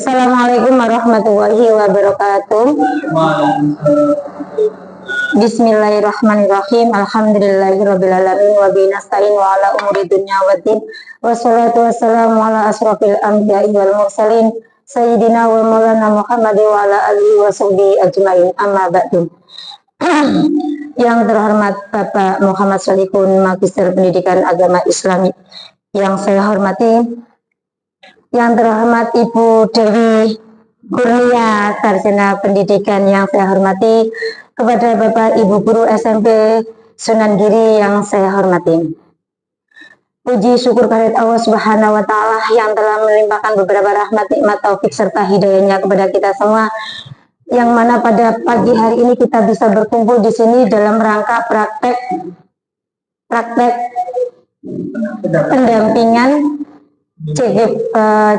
Assalamualaikum warahmatullahi wabarakatuh. Bismillahirrahmanirrahim. Alhamdulillahirrabbilalamin. Wa bihi nasta'in wa ala umuri dunya waddin. Wassalatu wassalamu ala asrofil anbiya'i wal mursalin Sayyidina wa maulana Muhammad wa ala alihi wa sahbihi ajma'in. Amma ba'du. Yang terhormat Bapak Muhammad Solihun, Magister Pendidikan Agama Islami yang saya hormati, yang terhormat Ibu Dewi Kurnia, Sarjana Pendidikan yang saya hormati, kepada Bapak Ibu Guru SMP Sunan Giri yang saya hormati. Puji syukur kehadirat Allah Subhanahu wa Ta'ala yang telah melimpahkan beberapa rahmat, nikmat, taufik serta hidayahnya kepada kita semua, yang mana pada pagi hari ini kita bisa berkumpul di sini dalam rangka praktek pendampingan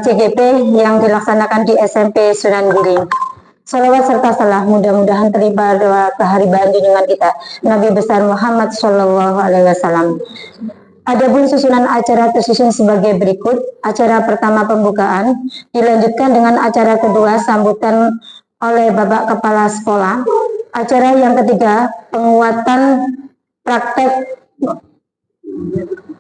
CGP yang dilaksanakan di SMP Sunan Giri. Salawat serta salam mudah-mudahan terlibat doa keharibaan junjungan kita Nabi besar Muhammad Shallallahu Alaihi Wasallam. Adapun susunan acara tersusun sebagai berikut. Acara pertama pembukaan, dilanjutkan dengan acara kedua sambutan oleh Bapak Kepala Sekolah. Acara yang ketiga, penguatan praktek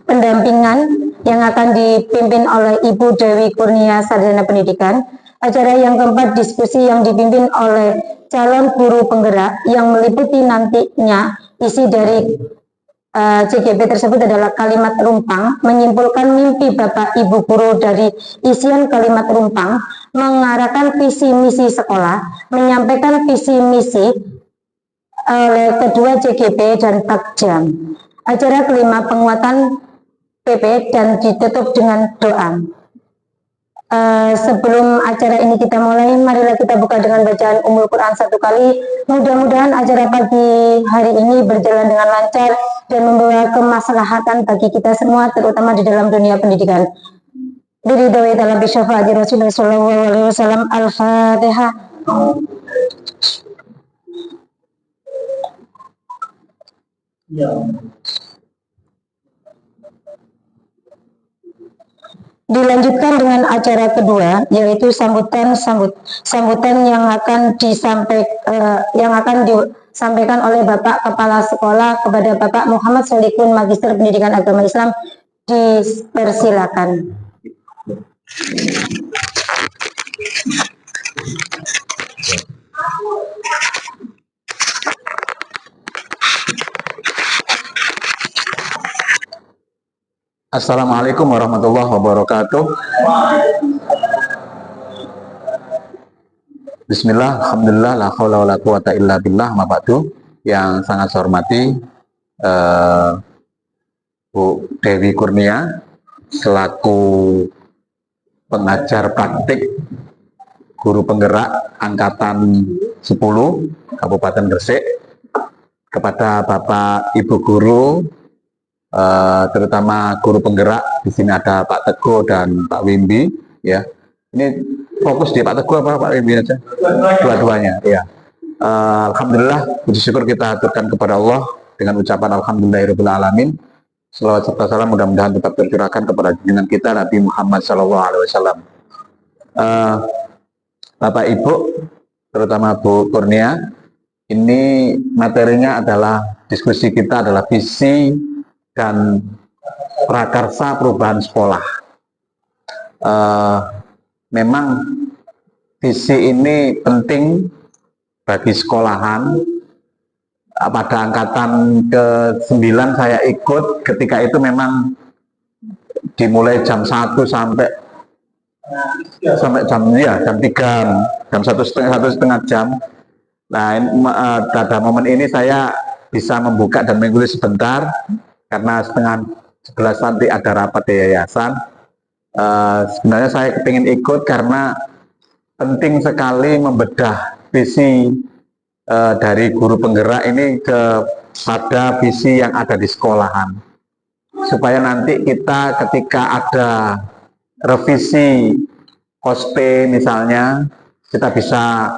pendampingan yang akan dipimpin oleh Ibu Dewi Kurnia, Sarjana Pendidikan. Acara yang keempat, diskusi yang dipimpin oleh calon guru penggerak yang meliputi nantinya isi dari CGP tersebut adalah kalimat rumpang, menyimpulkan mimpi Bapak Ibu guru dari isian kalimat rumpang, mengarahkan visi misi sekolah, menyampaikan visi misi oleh kedua CGP dan Takjam. Acara kelima, penguatan PP dan ditutup dengan doa. Sebelum acara ini kita mulai, marilah kita buka dengan bacaan Ummul Quran satu kali. Mudah-mudahan acara pagi hari ini berjalan dengan lancar dan membawa kemaslahatan bagi kita semua, terutama di dalam dunia pendidikan. Biridhoi dalam bisyafaati Rasulullah sallallahu alaihi wasallam. Al-Fatihah. Dilanjutkan dengan acara kedua, yaitu sambutan yang akan disampaikan oleh Bapak Kepala Sekolah kepada Bapak Muhammad Solihun, Magister Pendidikan Agama Islam. Dipersilakan. Assalamualaikum warahmatullahi wabarakatuh. Bismillah, alhamdulillah, la haula wala quwata illa billah, ma ba'du. Yang sangat saya hormati Bu Dewi Kurnia selaku pengajar praktik guru penggerak angkatan 10 Kabupaten Gresik, kepada Bapak Ibu guru, terutama guru penggerak. Di sini ada Pak Teguh dan Pak Wimbi, ya. Ini fokus di Pak Teguh apa Pak Wimbi aja? Dua-duanya, ya. Alhamdulillah, puji syukur kita aturkan kepada Allah dengan ucapan alhamdulillahirabbil alamin. Selawat serta salam mudah-mudahan tetap tercurahkan kepada junjungan kita Nabi Muhammad Shallallahu Alaihi Wasallam. Bapak Ibu, terutama Bu Kurnia, ini materinya adalah diskusi kita adalah visi dan prakarsa perubahan sekolah. Memang visi ini penting bagi sekolahan. Pada angkatan ke-9 saya ikut, ketika itu memang dimulai jam 1 sampai jam 3, jam 1,5 jam. Nah, pada momen ini saya bisa membuka dan mengikuti sebentar, karena setengah 11 nanti ada rapat di yayasan. Sebenarnya saya ingin ikut karena penting sekali membedah visi dari guru penggerak ini kepada visi yang ada di sekolahan, supaya nanti kita ketika ada revisi KOSP misalnya, kita bisa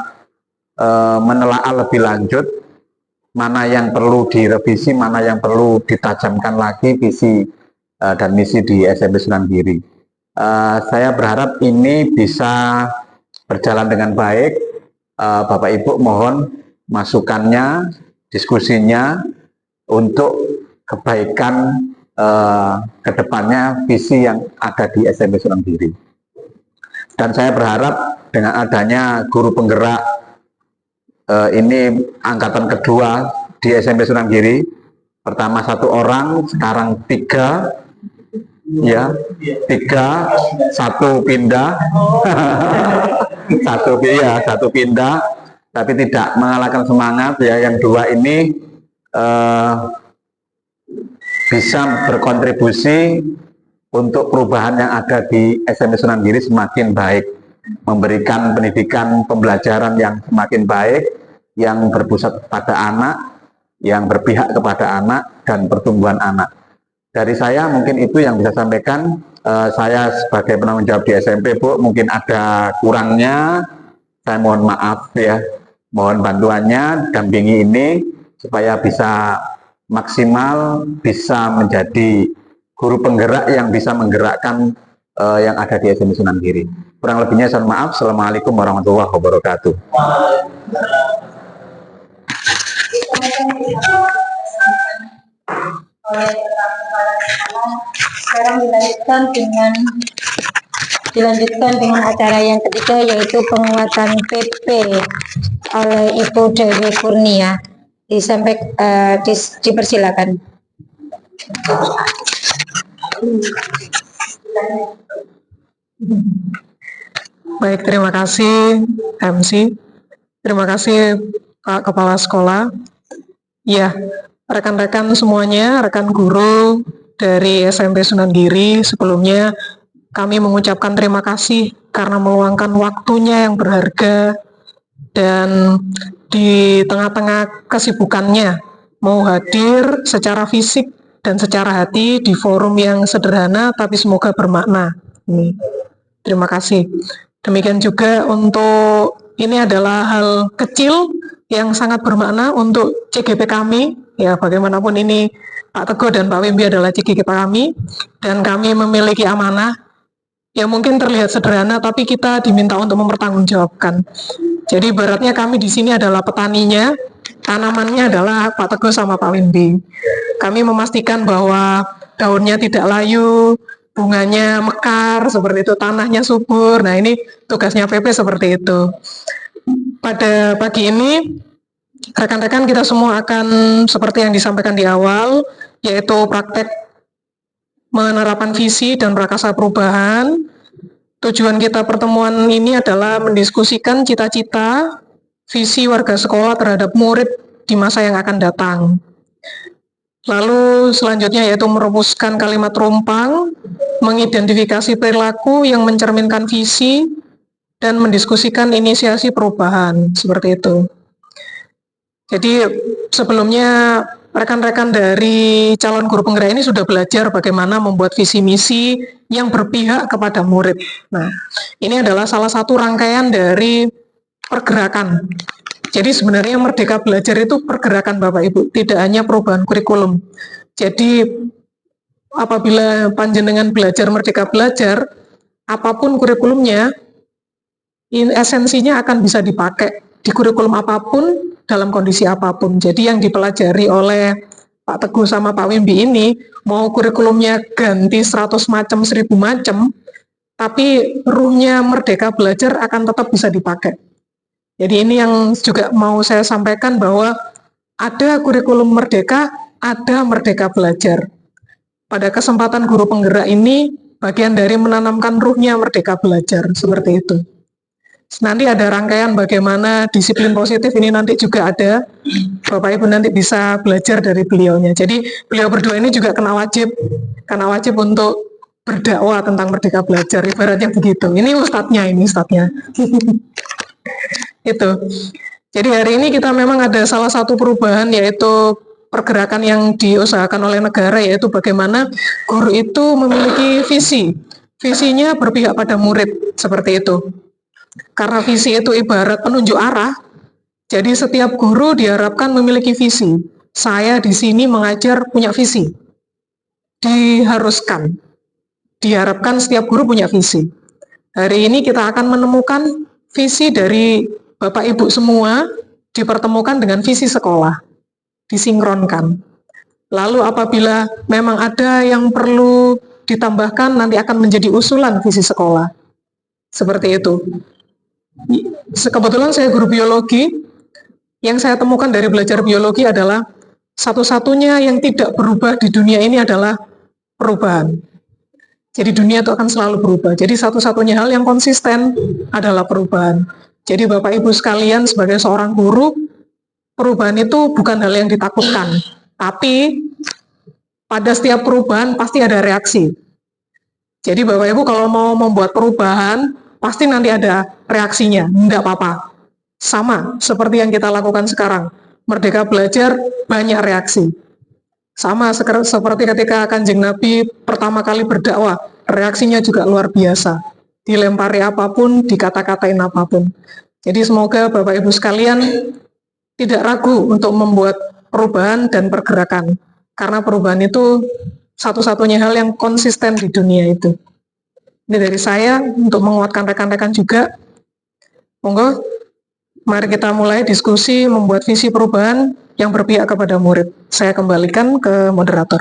menelaah lebih lanjut mana yang perlu direvisi, mana yang perlu ditajamkan lagi visi dan misi di SMP Sunan Giri. Saya berharap ini bisa berjalan dengan baik. Bapak Ibu mohon masukannya, diskusinya untuk kebaikan kedepannya visi yang ada di SMP Sunan-Giri. Dan saya berharap dengan adanya guru penggerak ini angkatan kedua di SMP Sunan-Giri, pertama 1 orang, sekarang 3, ya 3, 1 pindah, 1 pindah, tapi tidak mengalahkan semangat ya. Yang 2 ini bisa berkontribusi untuk perubahan yang ada di SMP Sunan-Giri semakin baik, memberikan pendidikan pembelajaran yang semakin baik, yang berpusat pada anak, yang berpihak kepada anak dan pertumbuhan anak. Dari saya mungkin itu yang bisa sampaikan. Saya sebagai penanggung jawab di SMP, Bu, mungkin ada kurangnya, saya mohon maaf ya, mohon bantuannya, dampingi ini supaya bisa maksimal, bisa menjadi guru penggerak yang bisa menggerakkan yang ada di SMP Sunan-Giri. Kurang lebihnya saya mohon maaf. Assalamualaikum warahmatullahi wabarakatuh. Sekarang dilanjutkan dengan acara yang ketiga, yaitu penguatan PP oleh Ibu Dewi Kurnia. Dipersilakan. Baik, terima kasih MC. Terima kasih Pak Kepala Sekolah. Ya, rekan-rekan semuanya, rekan guru dari SMP Sunan-Giri, sebelumnya kami mengucapkan terima kasih karena meluangkan waktunya yang berharga dan di tengah-tengah kesibukannya mau hadir secara fisik dan secara hati di forum yang sederhana tapi semoga bermakna. Terima kasih. Demikian juga untuk ini adalah hal kecil yang sangat bermakna untuk CGP kami. Ya, bagaimanapun ini Pak Teguh dan Pak Wimbi adalah CGP kami dan kami memiliki amanah yang mungkin terlihat sederhana tapi kita diminta untuk mempertanggungjawabkan. Jadi ibaratnya kami di sini adalah petaninya, tanamannya adalah Pak Teguh sama Pak Wimbi. Kami memastikan bahwa daunnya tidak layu, bunganya mekar, seperti itu, tanahnya subur. Nah, ini tugasnya PP seperti itu. Pada pagi ini, rekan-rekan kita semua akan seperti yang disampaikan di awal, yaitu praktek menerapkan visi dan prakasa perubahan. Tujuan kita pertemuan ini adalah mendiskusikan cita-cita, visi warga sekolah terhadap murid di masa yang akan datang. Lalu selanjutnya yaitu merumuskan kalimat rumpang, mengidentifikasi perilaku yang mencerminkan visi, dan mendiskusikan inisiasi perubahan, seperti itu. Jadi sebelumnya rekan-rekan dari calon guru penggerak ini sudah belajar bagaimana membuat visi misi yang berpihak kepada murid. Nah, ini adalah salah satu rangkaian dari pergerakan. Jadi sebenarnya Merdeka Belajar itu pergerakan Bapak Ibu, tidak hanya perubahan kurikulum. Jadi apabila panjenengan belajar Merdeka Belajar, apapun kurikulumnya, esensinya akan bisa dipakai di kurikulum apapun, dalam kondisi apapun. Jadi yang dipelajari oleh Pak Teguh sama Pak Wimbi ini, mau kurikulumnya ganti 100 macam, 1000 macam, tapi ruhnya Merdeka Belajar akan tetap bisa dipakai. Jadi ini yang juga mau saya sampaikan bahwa ada kurikulum merdeka, ada Merdeka Belajar. Pada kesempatan guru penggerak ini, bagian dari menanamkan ruhnya Merdeka Belajar, seperti itu. Nanti ada rangkaian bagaimana disiplin positif ini nanti juga ada. Bapak Ibu nanti bisa belajar dari beliaunya. Jadi beliau berdua ini juga kena wajib untuk berdakwah tentang Merdeka Belajar, ibaratnya begitu. Ini ustadznya. Itu. Jadi hari ini kita memang ada salah satu perubahan, yaitu pergerakan yang diusahakan oleh negara, yaitu bagaimana guru itu memiliki visi. Visinya berpihak pada murid, seperti itu. Karena visi itu ibarat penunjuk arah, jadi setiap guru diharapkan memiliki visi. Saya di sini mengajar punya visi. Diharapkan setiap guru punya visi. Hari ini kita akan menemukan visi dari Bapak Ibu semua dipertemukan dengan visi sekolah, disinkronkan. Lalu apabila memang ada yang perlu ditambahkan, nanti akan menjadi usulan visi sekolah. Seperti itu. Kebetulan saya guru biologi, yang saya temukan dari belajar biologi adalah satu-satunya yang tidak berubah di dunia ini adalah perubahan. Jadi dunia itu akan selalu berubah. Jadi satu-satunya hal yang konsisten adalah perubahan. Jadi Bapak Ibu sekalian sebagai seorang guru, perubahan itu bukan hal yang ditakutkan. Tapi pada setiap perubahan pasti ada reaksi. Jadi Bapak Ibu kalau mau membuat perubahan, pasti nanti ada reaksinya. Enggak apa-apa. Sama seperti yang kita lakukan sekarang. Merdeka Belajar banyak reaksi. Sama seperti ketika Kanjeng Nabi pertama kali berdakwah, reaksinya juga luar biasa. Dilempari apapun, dikata-katain apapun. Jadi semoga Bapak Ibu sekalian tidak ragu untuk membuat perubahan dan pergerakan. Karena perubahan itu satu-satunya hal yang konsisten di dunia itu. Ini dari saya untuk menguatkan rekan-rekan juga. Monggo, mari kita mulai diskusi membuat visi perubahan yang berpihak kepada murid. Saya kembalikan ke moderator.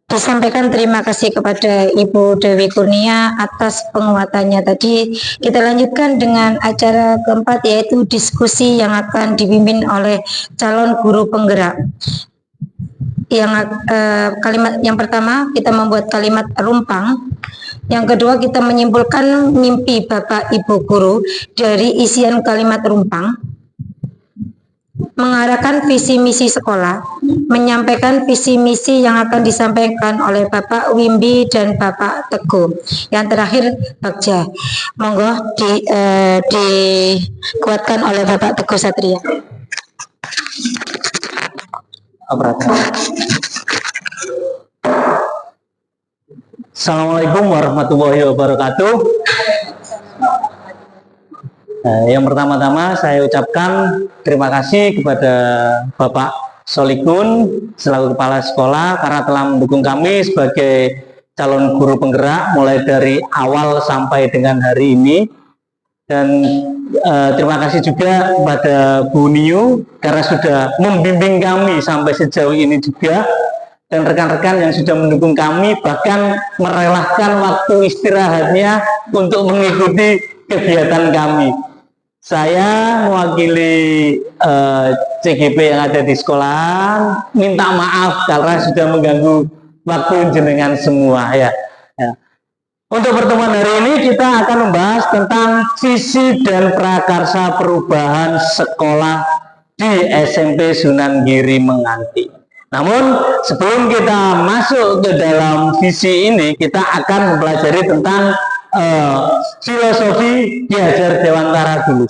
Disampaikan terima kasih kepada Ibu Dewi Kurnia atas penguatannya tadi. Kita lanjutkan dengan acara keempat, yaitu diskusi yang akan dipimpin oleh calon guru penggerak. Kalimat yang pertama kita membuat kalimat rumpang. Yang kedua kita menyimpulkan mimpi Bapak Ibu guru dari isian kalimat rumpang. Mengarahkan visi misi sekolah, menyampaikan visi misi yang akan disampaikan oleh Bapak Wimbi dan Bapak Teguh. Yang terakhir Bagja. Monggo dikuatkan oleh Bapak Teguh Satria. Assalamualaikum warahmatullahi wabarakatuh. Yang pertama-tama saya ucapkan terima kasih kepada Bapak Solikun selaku Kepala Sekolah karena telah mendukung kami sebagai calon guru penggerak mulai dari awal sampai dengan hari ini. Dan terima kasih juga kepada Bu Niu karena sudah membimbing kami sampai sejauh ini juga. Dan rekan-rekan yang sudah mendukung kami bahkan merelakan waktu istirahatnya untuk mengikuti kegiatan kami. Saya mewakili CGP yang ada di sekolah minta maaf karena sudah mengganggu waktu jenengan semua ya. Untuk pertemuan hari ini kita akan membahas tentang visi dan prakarsa perubahan sekolah di SMP Sunan Giri Menganti. Namun sebelum kita masuk ke dalam visi ini, kita akan mempelajari tentang filosofi Ki Hajar Dewantara dulu.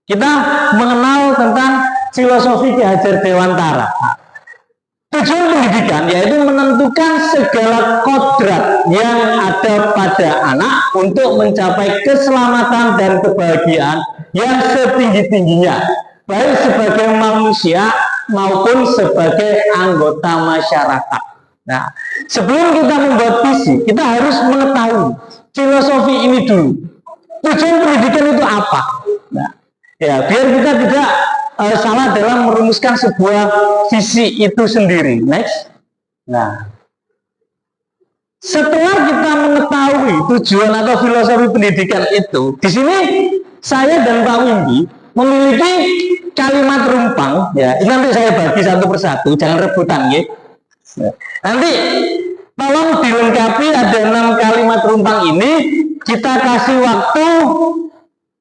Kita mengenal tentang filosofi Ki Hajar Dewantara. Tujuan pendidikan yaitu menentukan segala kodrat yang ada pada anak untuk mencapai keselamatan dan kebahagiaan yang setinggi-tingginya, baik sebagai manusia maupun sebagai anggota masyarakat. Nah, sebelum kita membuat visi, kita harus mengetahui filosofi ini dulu. Tujuan pendidikan itu apa? Nah, ya, biar kita tidak salah dalam merumuskan sebuah visi itu sendiri. Next. Nah, setelah kita mengetahui tujuan atau filosofi pendidikan itu, di sini saya dan Pak Wimbi memiliki kalimat rumpang. Ya, ini nanti saya bagi satu persatu, jangan rebutan, ya. Nanti tolong dilengkapi ada 6 kalimat rumpang ini. Kita kasih waktu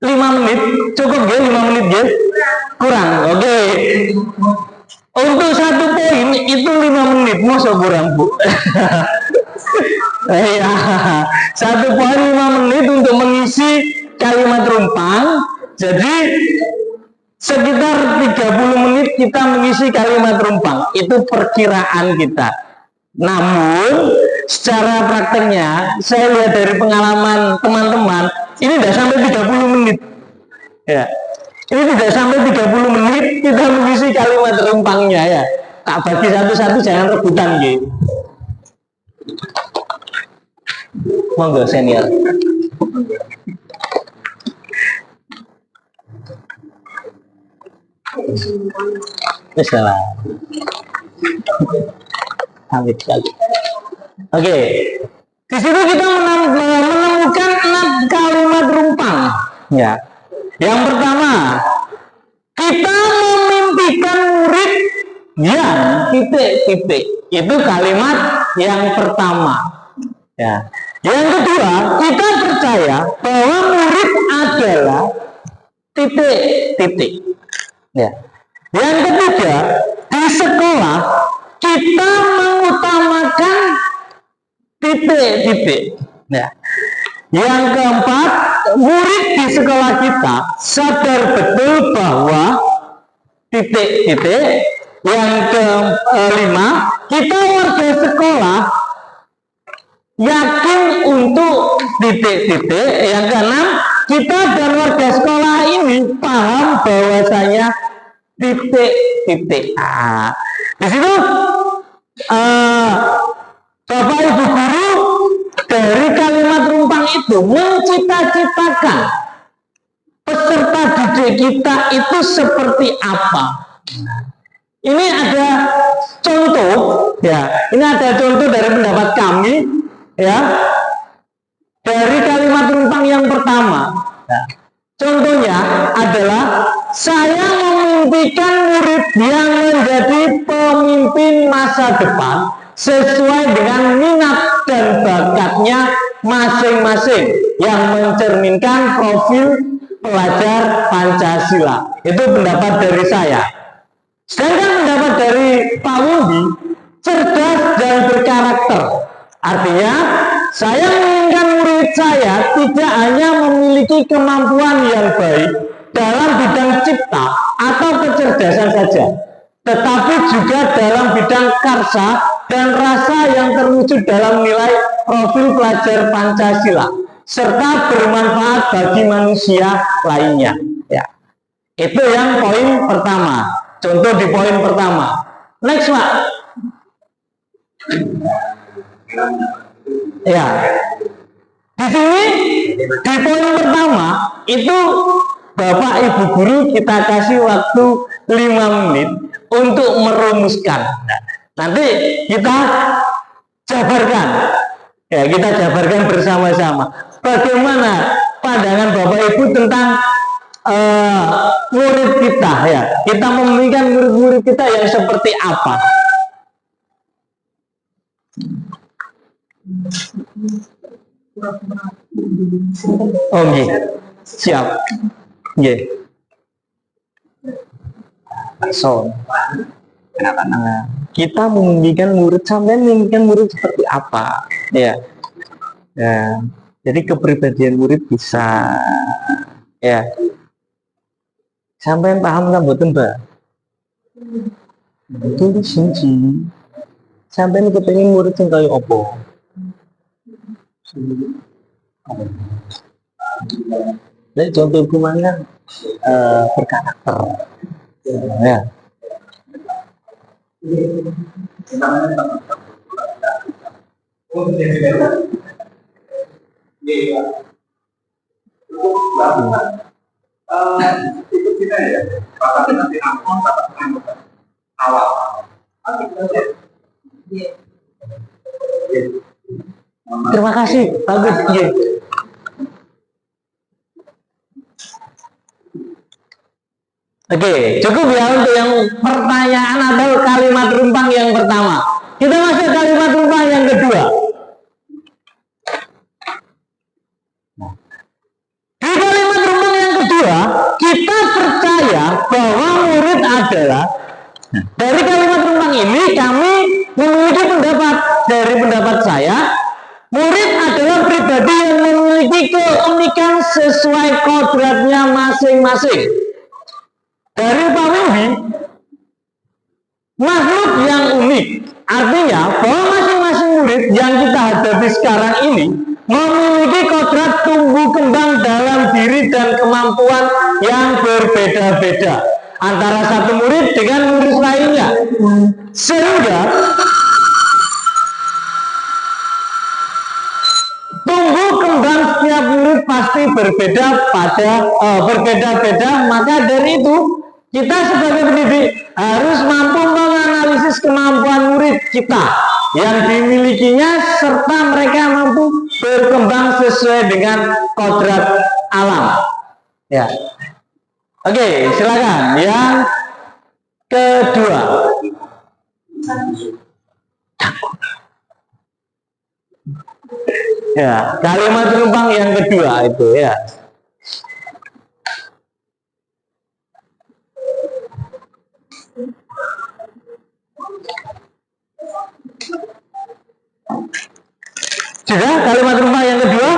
5 menit, cukup ya 5 menit ya? Kurang, oke. Untuk satu poin itu 5 menit, masa kurang Bu? Ya, satu poin 5 menit untuk mengisi kalimat rumpang. Jadi sekitar 30 menit kita mengisi kalimat rumpang, itu perkiraan kita. Namun secara prakteknya saya lihat dari pengalaman teman-teman ini tidak sampai 30 menit ya, ini tidak sampai 30 menit kita mengisi kalimat rumpangnya ya. Tak bagi satu-satu, jangan rebutan gitu. Monggo senior. Bismillah. Amin sekali. Oke. Di situ kita menemukan 6 kalimat rumpang. Ya. Yang pertama, kita memimpikan murid yang titik-titik. Itu kalimat yang pertama. Ya. Yang kedua, kita percaya bahwa murid adalah titik-titik. Ya. Yang ketiga, di sekolah kita mengutamakan titik-titik. Ya. Yang keempat, murid di sekolah kita sadar betul bahwa titik-titik. Yang kelima, kita warga sekolah yakin untuk titik-titik. Yang keenam, kita dan warga sekolah ini paham bahwasanya titik-titik. Di situ Bapak Ibu guru dari kalimat rumpang itu mencita-citakan peserta didik kita itu seperti apa. Ini ada contoh, ya. Ini ada contoh dari pendapat kami, ya. Dari kalimat rumpang yang pertama. Ya. Contohnya adalah saya memimpikan murid yang menjadi pemimpin masa depan sesuai dengan minat dan bakatnya masing-masing yang mencerminkan profil pelajar Pancasila. Itu pendapat dari saya. Sedangkan pendapat dari Pak Wumbi, cerdas dan berkarakter. Artinya, saya menginginkan murid saya tidak hanya memiliki kemampuan yang baik dalam bidang cipta atau kecerdasan saja, tetapi juga dalam bidang karsa dan rasa yang terwujud dalam nilai profil pelajar Pancasila, serta bermanfaat bagi manusia lainnya. Ya. Itu yang poin pertama. Contoh di poin pertama. Next, Pak. Ya. Di sini di poin pertama itu Bapak Ibu guru kita kasih waktu 5 menit untuk merumuskan. Nah, nanti kita jabarkan. Ya, kita jabarkan bersama-sama. Bagaimana pandangan Bapak Ibu tentang murid kita, ya. Kita memiliki murid-murid kita yang seperti apa? Oh, siap. So, kita memimpikan murid, sampai memimpikan murid seperti apa? Ya. Ya. Jadi kepribadian murid bisa, ya. Sampai paham kan betul, Mbak? Tulis sini. Sampai ini kepengen murid yang kayak opo. Jadi contoh hukumannya berkarakter. Ya. Ikut kita ya, bapak nanti ampun, bapak awal. Terima kasih, bagus. Oke, cukup ya untuk yang pertanyaan atau kalimat rumpang yang pertama. Kita masuk kalimat rumpang yang kedua. Di kalimat rumpang yang kedua, kita percaya bahwa murid adalah, dari kalimat rumpang ini kami memiliki pendapat. Dari pendapat saya, murid adalah pribadi yang memiliki keunikan sesuai kodratnya masing-masing. Dari Pak Wumbi, makhluk yang unik. Artinya bahwa masing-masing murid yang kita hadapi sekarang ini memiliki kodrat tumbuh kembang dalam diri dan kemampuan yang berbeda-beda antara satu murid dengan murid lainnya, sehingga tumbuh tiap murid pasti berbeda-beda, maka dari itu kita sebagai pendidik harus mampu menganalisis kemampuan murid kita yang dimilikinya serta mereka mampu berkembang sesuai dengan kodrat alam. Ya. Oke, silakan. Yang kedua. Ya, kalimat penumpang yang kedua itu ya. Sudah kalimat penumpang yang kedua?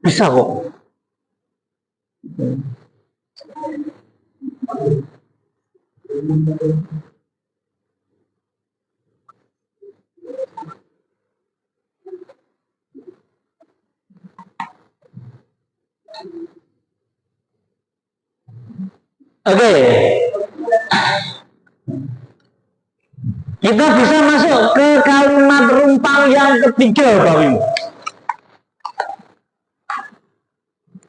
Bisa kok. Oke. Kita bisa masuk ke kalimat rumpang yang ketiga, Pak Wim.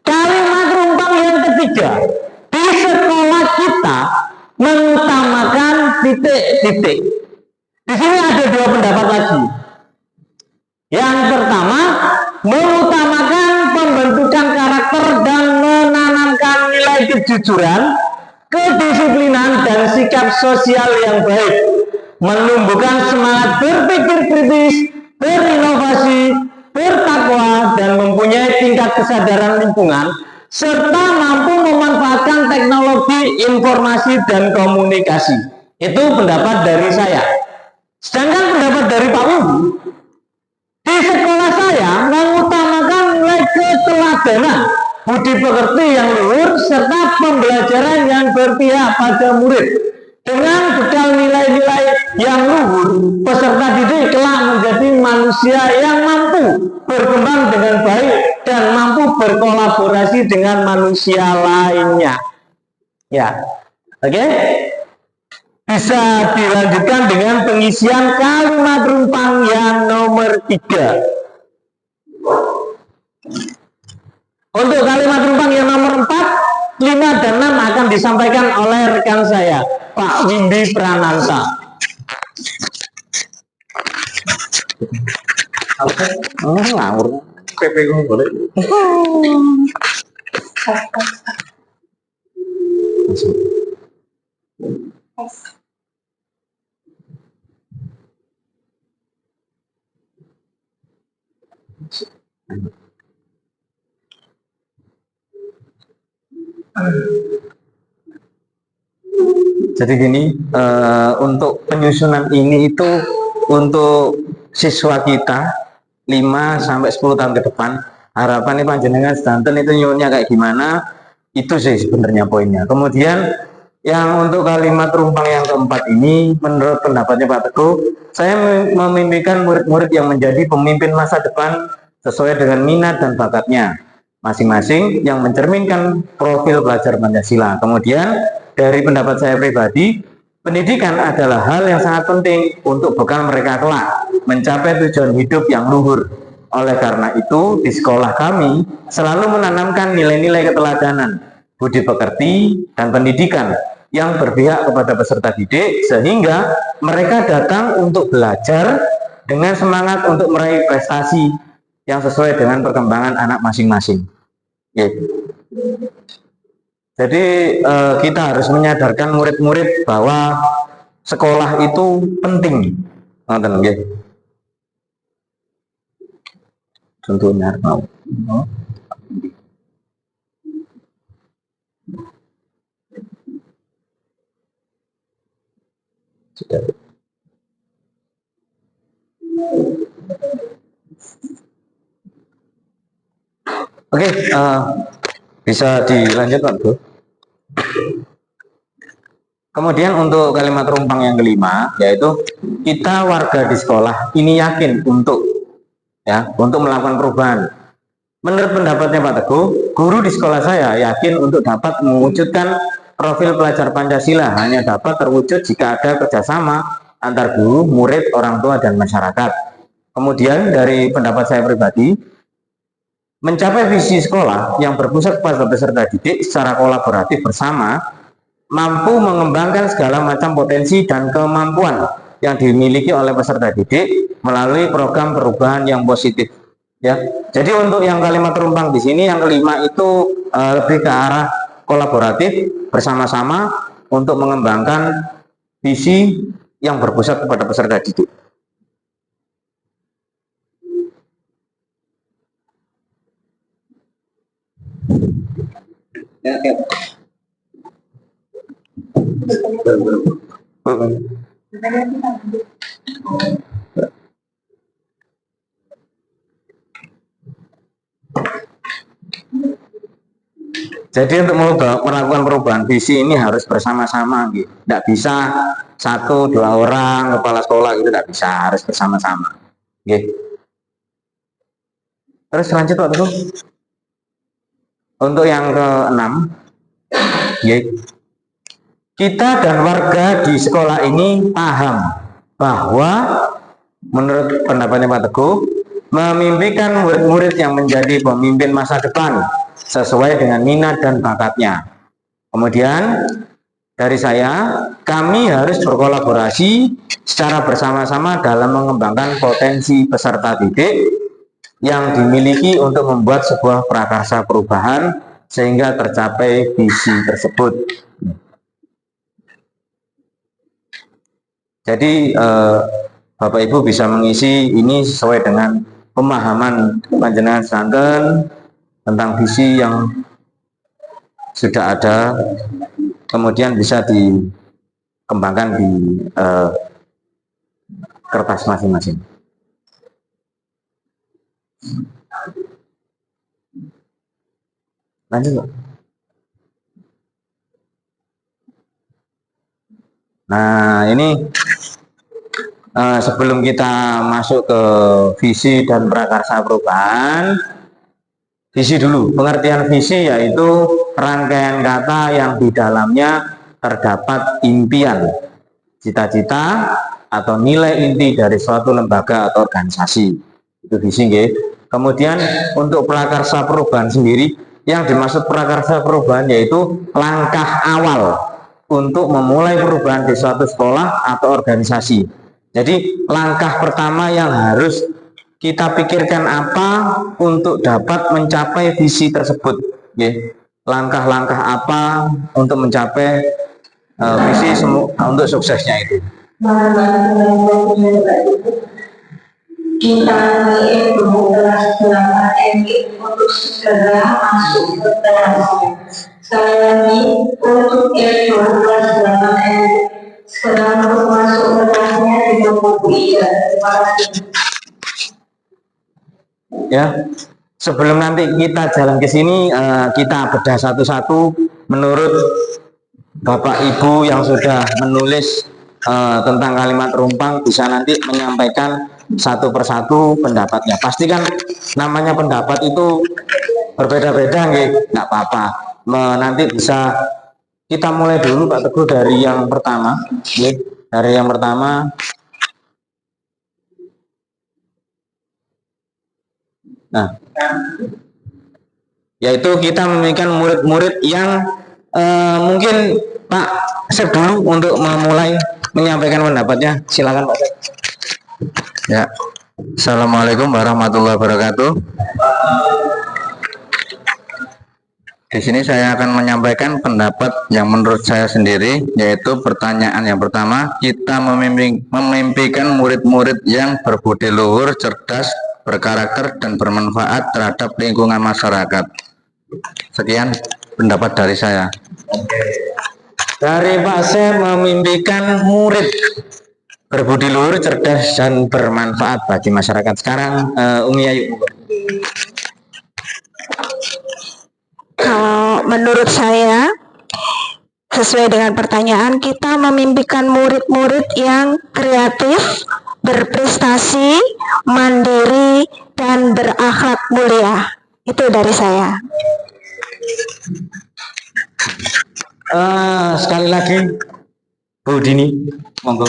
Kalimat rumpang yang ketiga, di sekolah kita mengutamakan titik-titik. Di sini ada dua pendapat lagi. Yang pertama, mengutamakan pembentukan karakter dan menanamkan nilai kejujuran, kedisiplinan, dan sikap sosial yang baik, menumbuhkan semangat berpikir kritis, berinovasi, bertakwa, dan mempunyai tingkat kesadaran lingkungan, serta mampu memanfaatkan teknologi informasi dan komunikasi. Itu pendapat dari saya. Sedangkan pendapat dari Pak Windu, di sekolah saya mengutamakan nilai keteladanan, budi pekerti yang luhur, serta pembelajaran yang berpihak pada murid. Dengan bekal nilai-nilai yang luhur, peserta didik kelak menjadi manusia yang mampu berkembang dengan baik dan mampu berkolaborasi dengan manusia lainnya. Ya, oke. Bisa dilanjutkan dengan pengisian kalimat rumpang yang nomor 3. Untuk kalimat rumpang yang nomor 4, 5, dan 6 akan disampaikan oleh rekan saya, Pak Windy Prananta. Ngawur. PP boleh. Jadi gini, untuk penyusunan ini itu untuk siswa kita 5 sampai 10 tahun ke depan, harapannya panjenengan sedanten itu nyunya kayak gimana, itu sih sebenarnya poinnya. Kemudian yang untuk kalimat rumpang yang keempat ini, menurut pendapatnya Pak Teguh, saya memimpikan murid-murid yang menjadi pemimpin masa depan sesuai dengan minat dan bakatnya masing-masing yang mencerminkan profil pelajar Pancasila. Kemudian dari pendapat saya pribadi, pendidikan adalah hal yang sangat penting untuk bekal mereka kelak mencapai tujuan hidup yang luhur. Oleh karena itu, di sekolah kami selalu menanamkan nilai-nilai keteladanan, budi pekerti, dan pendidikan yang berpihak kepada peserta didik, sehingga mereka datang untuk belajar dengan semangat untuk meraih prestasi yang sesuai dengan perkembangan anak masing-masing. Jadi kita harus menyadarkan murid-murid bahwa sekolah itu penting. Contohnya mau. Oke, bisa dilanjutkan, Bu. Kemudian untuk kalimat rumpang yang kelima, yaitu kita warga di sekolah ini yakin untuk melakukan perubahan. Menurut pendapatnya Pak Teguh, guru di sekolah saya yakin untuk dapat mewujudkan profil pelajar Pancasila hanya dapat terwujud jika ada kerjasama antar guru, murid, orang tua, dan masyarakat. Kemudian dari pendapat saya pribadi, mencapai visi sekolah yang berpusat pada peserta didik secara kolaboratif bersama mampu mengembangkan segala macam potensi dan kemampuan yang dimiliki oleh peserta didik melalui program perubahan yang positif. Ya, jadi untuk yang kalimat rumpang di sini yang kelima itu lebih ke arah kolaboratif bersama-sama untuk mengembangkan visi yang berpusat kepada peserta didik. Jadi untuk melakukan perubahan visi ini harus bersama-sama, gitu. Tidak bisa 1-2 orang kepala sekolah gitu, tidak bisa, harus bersama-sama. Gitu. Terus lanjut Pak Teguh. Untuk yang ke-6, gitu. Kita dan warga di sekolah ini paham bahwa menurut pendapatnya Pak Teguh, memimpikan murid-murid yang menjadi pemimpin masa depan sesuai dengan minat dan bakatnya. Kemudian dari saya, kami harus berkolaborasi secara bersama-sama dalam mengembangkan potensi peserta didik yang dimiliki untuk membuat sebuah prakarsa perubahan sehingga tercapai visi tersebut. Jadi Bapak Ibu bisa mengisi ini sesuai dengan pemahaman panjenengan sedanten tentang visi yang sudah ada, kemudian bisa dikembangkan di kertas masing-masing. Lanjut Pak. Nah ini sebelum kita masuk ke visi dan prakarsa perubahan, visi dulu. Pengertian visi yaitu rangkaian kata yang di dalamnya terdapat impian, cita-cita, atau nilai inti dari suatu lembaga atau organisasi. Itu visi, nggih. Kemudian untuk prakarsa perubahan sendiri, yang dimaksud prakarsa perubahan yaitu langkah awal untuk memulai perubahan di suatu sekolah atau organisasi. Jadi langkah pertama yang harus kita pikirkan apa untuk dapat mencapai visi tersebut. Langkah-langkah apa untuk mencapai visi untuk suksesnya itu. Kita itu kelas 8 untuk segera masuk ke kelasnya. Sekali lagi, untuk itu kelas 8 segera masuk ke kelasnya di buku iya. Terima kasih. Ya, sebelum nanti kita jalan ke sini, kita bedah satu-satu menurut Bapak Ibu yang sudah menulis tentang kalimat rumpang, bisa nanti menyampaikan satu persatu pendapatnya. Pastikan namanya pendapat itu berbeda-beda, nggak apa-apa. Nanti bisa kita mulai dulu Pak Teguh dari yang pertama, dari yang pertama. Nah, yaitu kita memiliki murid-murid yang mungkin Pak Sep dulu untuk memulai menyampaikan pendapatnya. Silakan Pak Sep. Ya, Assalamualaikum warahmatullahi wabarakatuh. Di sini saya akan menyampaikan pendapat yang menurut saya sendiri, yaitu pertanyaan yang pertama, kita memimpikan murid-murid yang berbudi luhur, cerdas, berkarakter, dan bermanfaat terhadap lingkungan masyarakat. Sekian pendapat dari saya. Dari Pak Sep, memimpikan murid berbudi luhur, cerdas, dan bermanfaat bagi masyarakat. Sekarang Umi Ayu. Kalau menurut saya sesuai dengan pertanyaan, kita memimpikan murid-murid yang kreatif, berprestasi, mandiri, dan berakhlak mulia. Itu dari saya. Sekali lagi, Bu Dini, monggo.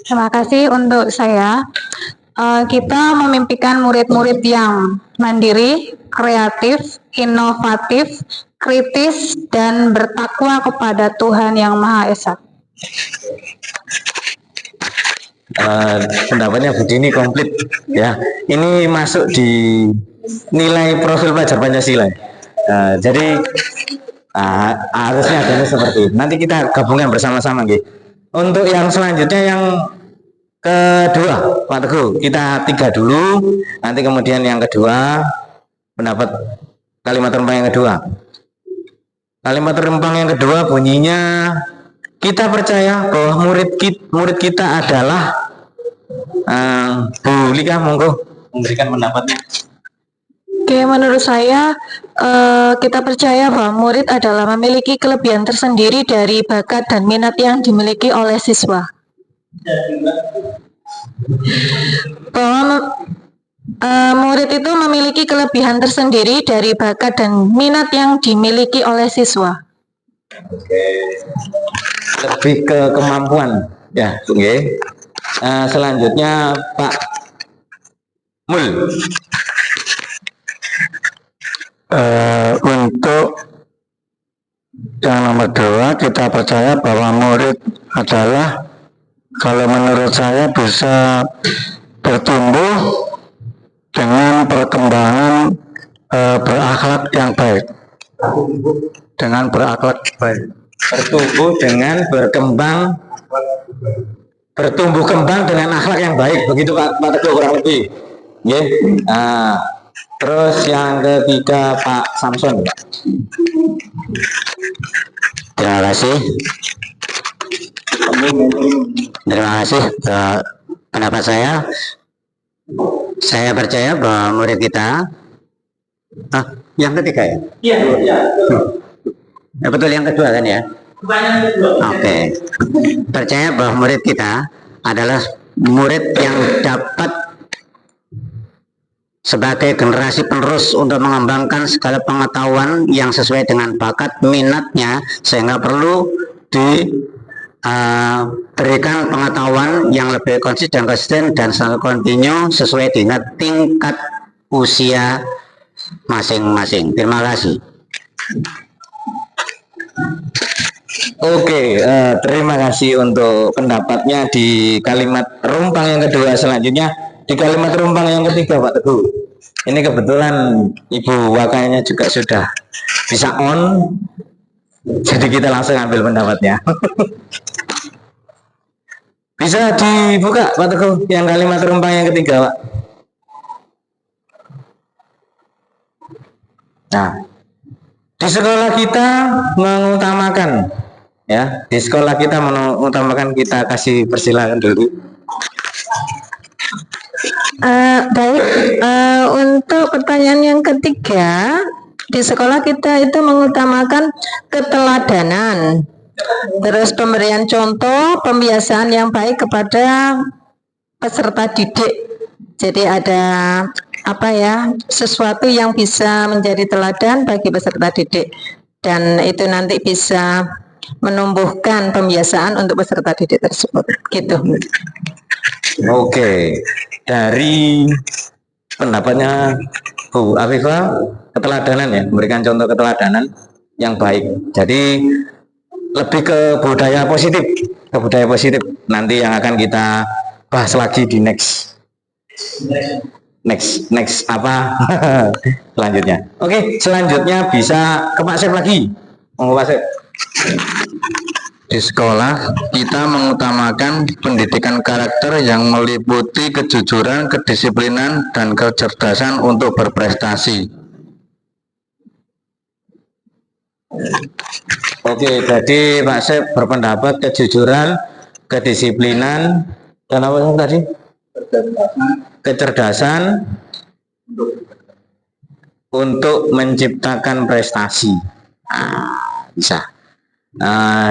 Terima kasih untuk saya. Kita memimpikan murid-murid yang mandiri, kreatif, inovatif, kritis, dan bertakwa kepada Tuhan Yang Maha Esa. Pendapatnya Bu Dini komplit ya. Ini masuk di nilai profil pelajar Pancasila. Jadi harusnya adanya seperti itu. Nanti kita gabungkan bersama-sama gitu. Untuk yang selanjutnya yang kedua, Pak Teguh, kita 3 dulu. Nanti kemudian yang kedua pendapat kalimat rempang yang kedua. Kalimat rempang yang kedua bunyinya, kita percaya bahwa murid kita adalah Bu Lika, monggo memberikan pendapatnya. Oke, menurut saya kita percaya bahwa murid adalah memiliki kelebihan tersendiri dari bakat dan minat yang dimiliki oleh siswa. Bahwa murid itu memiliki kelebihan tersendiri dari bakat dan minat yang dimiliki oleh siswa. Lebih ke kemampuan ya, oke. Selanjutnya Pak Mul. Untuk yang nomor 2, kita percaya bahwa murid adalah, kalau menurut saya, bisa bertumbuh dengan perkembangan berakhlak yang baik. Dengan berakhlak baik. Bertumbuh dengan bertumbuh kembang dengan akhlak yang baik, begitu Pak Teguh kurang lebih. Yeah. Terus yang ketiga Pak Samson. Terima kasih. Terima kasih. Pendapat saya percaya bahwa murid kita, yang ketiga ya? Iya. Betul, yang kedua kan ya? Oke. Percaya bahwa murid kita adalah murid yang dapat sebagai generasi penerus untuk mengembangkan segala pengetahuan yang sesuai dengan bakat minatnya, sehingga perlu diberikan pengetahuan yang lebih konsisten dan selalu kontinu sesuai dengan tingkat usia masing-masing. Terima kasih. Oke, terima kasih untuk pendapatnya di kalimat rumpang yang kedua. Selanjutnya di kalimat rumpang yang ketiga Pak Teguh. Ini kebetulan Ibu Wakanya juga sudah bisa on, jadi kita langsung ambil pendapatnya. Bisa dibuka Pak Teguh yang kalimat rumpang yang ketiga Pak. Nah, di sekolah kita mengutamakan, ya, di sekolah kita mengutamakan, kita kasih persilakan dulu. Baik, untuk pertanyaan yang ketiga, di sekolah kita itu mengutamakan keteladanan, terus pemberian contoh, pembiasaan yang baik kepada peserta didik. Jadi ada sesuatu yang bisa menjadi teladan bagi peserta didik, dan itu nanti bisa menumbuhkan pembiasaan untuk peserta didik tersebut. Gitu. Oke, dari pendapatnya Bu Afifah, keteladanan ya, memberikan contoh keteladanan yang baik. Jadi lebih ke budaya positif, nanti yang akan kita bahas lagi di next apa selanjutnya. Oke, selanjutnya bisa ke Pak Sep lagi. Monggo Pak Sep. Di sekolah, kita mengutamakan pendidikan karakter yang meliputi kejujuran, kedisiplinan, dan kecerdasan untuk berprestasi. Oke, jadi Pak Sep berpendapat kejujuran, kedisiplinan, dan apa tadi? Kecerdasan untuk menciptakan prestasi. Bisa.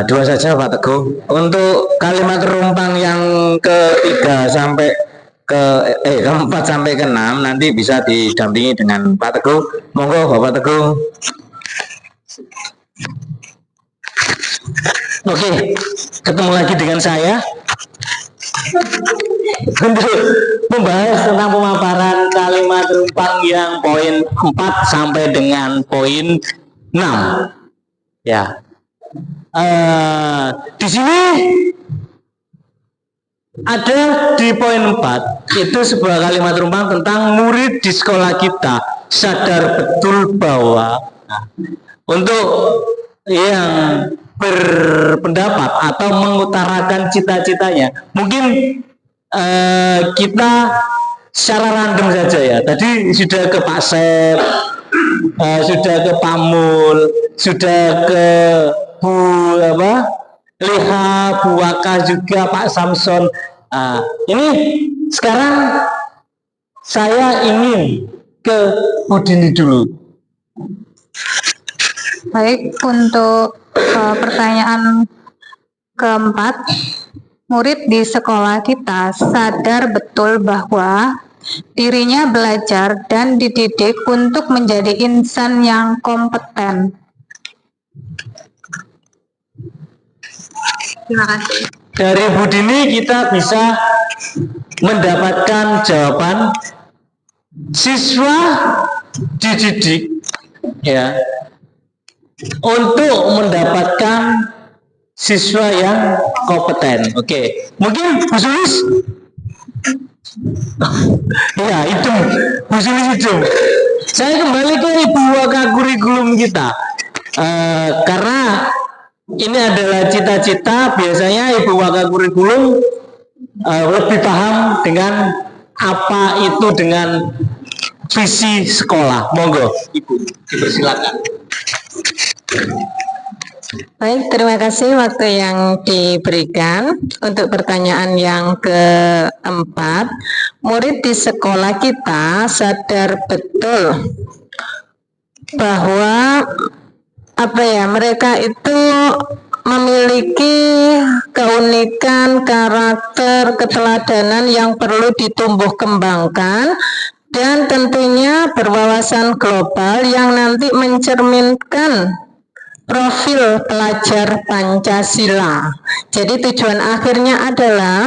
Dua saja Pak Teguh. Untuk kalimat rumpang yang ketiga sampai keempat sampai keenam nanti bisa didampingi dengan Pak Teguh. Monggo Bapak Teguh. Oke, ketemu lagi dengan saya untuk membahas tentang pemaparan kalimat rumpang yang poin 4 sampai dengan poin 6. Ya. Di sini ada di poin 4 itu sebuah kalimat rumpang tentang murid di sekolah kita sadar betul bahwa untuk yang berpendapat atau mengutarakan cita-citanya mungkin kita secara random saja ya. Tadi sudah ke Pak Sep, sudah ke Pak Mul, sudah ke Bu Liha, Bu Waka juga, Pak Samson. Ini sekarang saya ingin ke Bu Dini dulu. Baik, untuk pertanyaan keempat, murid di sekolah kita sadar betul bahwa dirinya belajar dan dididik untuk menjadi insan yang kompeten. Terima kasih. Dari Bu Dini kita bisa mendapatkan jawaban siswa dididik ya untuk mendapatkan siswa yang kompeten. Oke, mungkin Bu Sulis ya itu Bu Sulis itu. Saya kembali ke Ibu Waka kurikulum kita karena ini adalah cita-cita. Biasanya Ibu Waka kurikulum lebih paham dengan apa itu dengan visi sekolah. Monggo Ibu, dipersilakan. Baik, terima kasih waktu yang diberikan. Untuk pertanyaan yang keempat, murid di sekolah kita sadar betul bahwa mereka itu memiliki keunikan, karakter, keteladanan yang perlu ditumbuh kembangkan dan tentunya berwawasan global yang nanti mencerminkan profil pelajar Pancasila. Jadi tujuan akhirnya adalah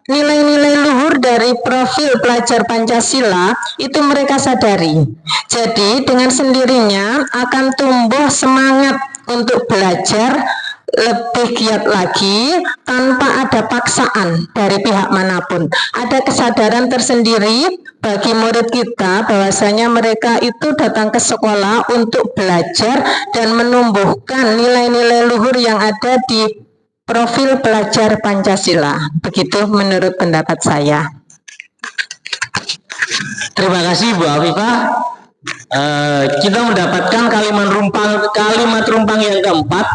nilai-nilai luhur dari profil pelajar Pancasila itu mereka sadari. Jadi dengan sendirinya akan tumbuh semangat untuk belajar lebih giat lagi tanpa ada paksaan dari pihak manapun. Ada kesadaran tersendiri bagi murid kita bahwasanya mereka itu datang ke sekolah untuk belajar dan menumbuhkan nilai-nilai luhur yang ada di profil pelajar Pancasila. Begitu menurut pendapat saya. Terima kasih Bu Afifah. Kita mendapatkan kalimat rumpang yang keempat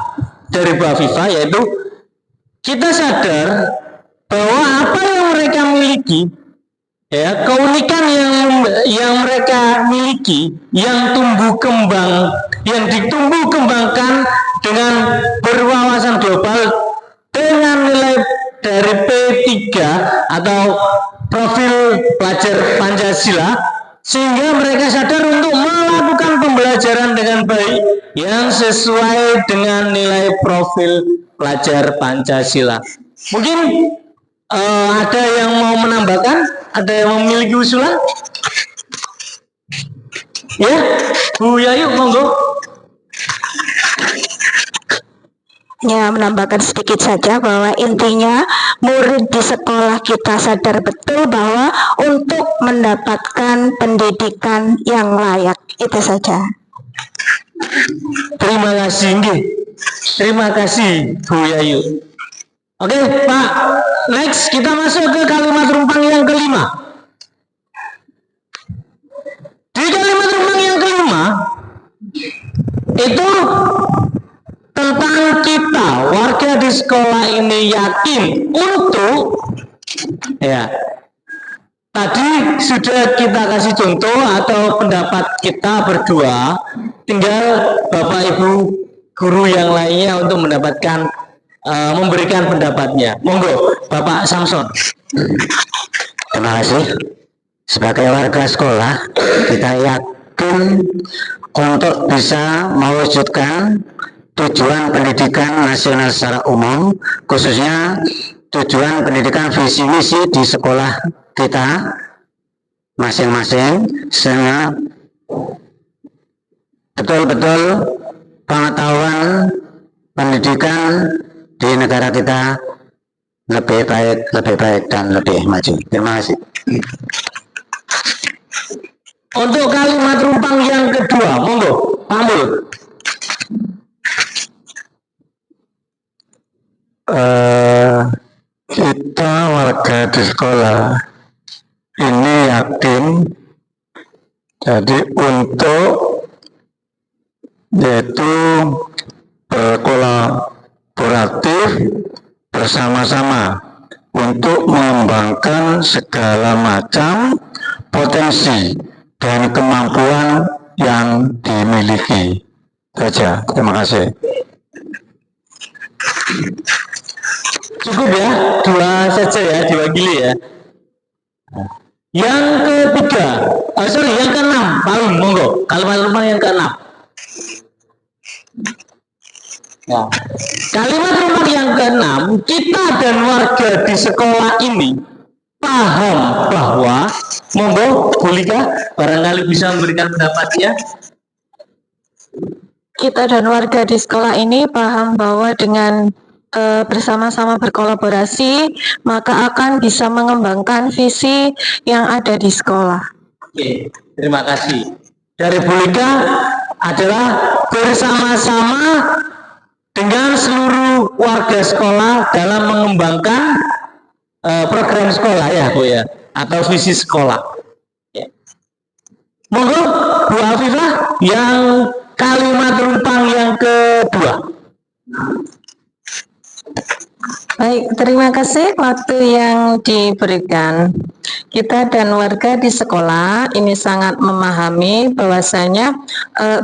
dari Bu Afifah, yaitu kita sadar bahwa apa yang mereka miliki, ya, keunikan yang mereka miliki, yang ditumbuh kembangkan dengan berwawasan global dengan nilai dari P3 atau profil pelajar Pancasila, sehingga mereka sadar untuk melakukan pembelajaran dengan baik yang sesuai dengan nilai profil pelajar Pancasila. Mungkin ada yang mau menambahkan? Ada yang memiliki usulan? Ya, Bu Yayu, monggo. Ya, menambahkan sedikit saja bahwa intinya murid di sekolah kita sadar betul bahwa untuk mendapatkan pendidikan yang layak. Itu saja. Terima kasih, nggih. Terima kasih Bu Yayu. Oke, Pak. Next kita masuk ke kalimat rumpang yang kelima. Di kalimat rumpang yang kelima itu tentang kita warga di sekolah ini yakin untuk, ya, tadi sudah kita kasih contoh atau pendapat kita berdua, tinggal Bapak Ibu guru yang lainnya untuk mendapatkan memberikan pendapatnya. Monggo, Bapak Samson. Terima kasih. Sebagai warga sekolah, kita yakin untuk bisa mewujudkan tujuan pendidikan nasional secara umum, khususnya tujuan pendidikan visi misi di sekolah kita masing-masing, sehingga betul-betul pengetahuan pendidikan di negara kita lebih baik dan lebih maju. Terima kasih. Untuk kalimat rumpang yang kedua, monggo, Pak Mulut. Kita warga di sekolah ini yakin, jadi untuk yaitu berkolaboratif bersama-sama untuk mengembangkan segala macam potensi dan kemampuan yang dimiliki. Saja, terima kasih. Cukup ya, dua saja ya, diwakili ya. Yang ketiga, yang keenam, Pak Wim, monggo, kalimat rumpang yang keenam. Ya. Kalimat rumpang yang keenam, kita dan warga di sekolah ini paham bahwa, monggo, Bu Lika, barangkali bisa memberikan pendapatnya. Kita dan warga di sekolah ini paham bahwa dengan bersama-sama berkolaborasi, maka akan bisa mengembangkan visi yang ada di sekolah. Oke, terima kasih. Dari Bu Lika adalah bersama-sama dengan seluruh warga sekolah dalam mengembangkan program sekolah ya Bu ya, atau visi sekolah. Ya. Monggo Bu Afifah yang kalimat rumpang yang kedua. Baik, terima kasih waktu yang diberikan. Kita dan warga di sekolah ini sangat memahami bahwasanya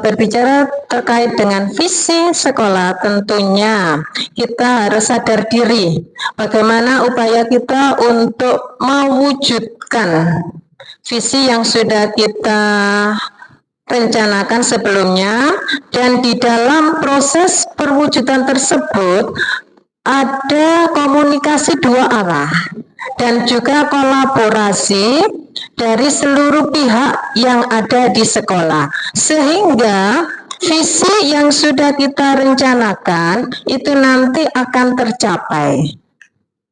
berbicara terkait dengan visi sekolah, tentunya kita harus sadar diri bagaimana upaya kita untuk mewujudkan visi yang sudah kita rencanakan sebelumnya, dan di dalam proses perwujudan tersebut ada komunikasi dua arah dan juga kolaborasi dari seluruh pihak yang ada di sekolah, sehingga visi yang sudah kita rencanakan itu nanti akan tercapai.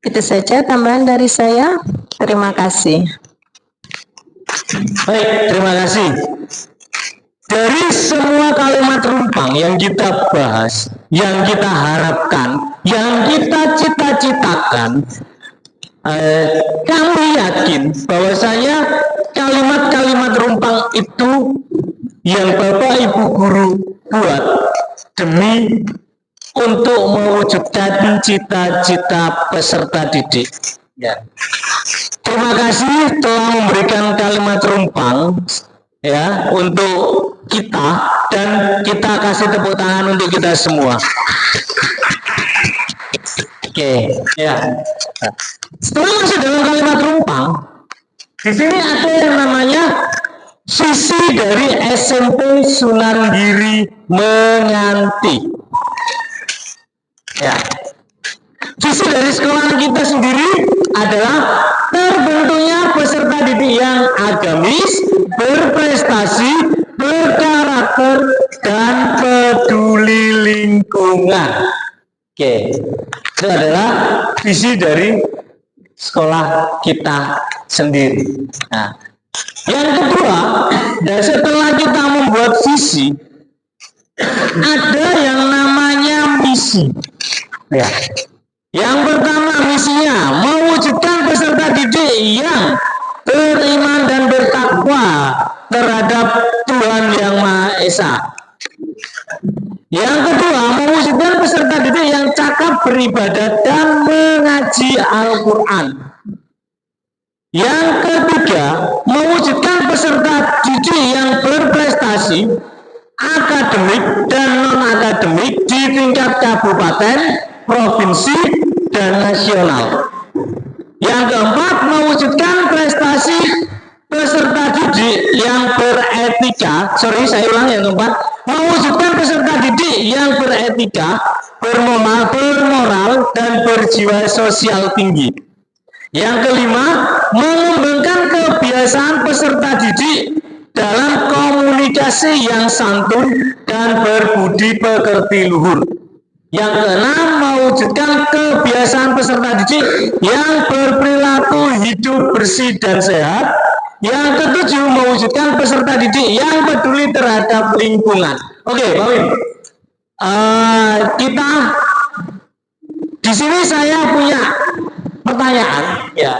Itu saja tambahan dari saya. Terima kasih. Baik, terima kasih. Dari semua kalimat rumpang yang kita bahas, yang kita harapkan, yang kita cita-citakan, kami yakin bahwasanya kalimat-kalimat rumpang itu yang Bapak Ibu Guru buat demi untuk mewujudkan cita-cita peserta didik. Ya. Terima kasih telah memberikan kalimat rumpang ya untuk kita, dan kita kasih tepuk tangan untuk kita semua. Oke, ya. Setelah masuk dalam kalimat rumpang, di sini ada yang namanya visi dari SMP Sunan Giri Menganti. Ya. Visi dari sekolah kita sendiri adalah terbentuknya peserta didik yang agamis, berprestasi, berkarakter, dan peduli lingkungan. Oke, itu adalah visi dari sekolah kita sendiri. Nah, yang kedua, dan setelah kita membuat visi, ada yang namanya misi. Ya. Yang pertama misinya mewujudkan peserta didik yang beriman dan bertakwa terhadap Tuhan Yang Maha Esa. Yang kedua, mewujudkan peserta didik yang cakap beribadah dan mengaji Al-Quran. Yang ketiga, mewujudkan peserta didik yang berprestasi akademik dan non-akademik di tingkat kabupaten, provinsi, dan nasional. Yang keempat, mewujudkan prestasi peserta didik yang beretika. Yang keempat, mewujudkan peserta didik yang beretika, bermoral, dan berjiwa sosial tinggi. Yang kelima, mengembangkan kebiasaan peserta didik dalam komunikasi yang santun dan berbudi pekerti luhur. Yang keenam, mewujudkan kebiasaan peserta didik yang berperilaku hidup bersih dan sehat. Yang ketujuh, mewujudkan peserta didik yang peduli terhadap lingkungan. Oke, Pak Wim. Kita di sini saya punya pertanyaan, ya.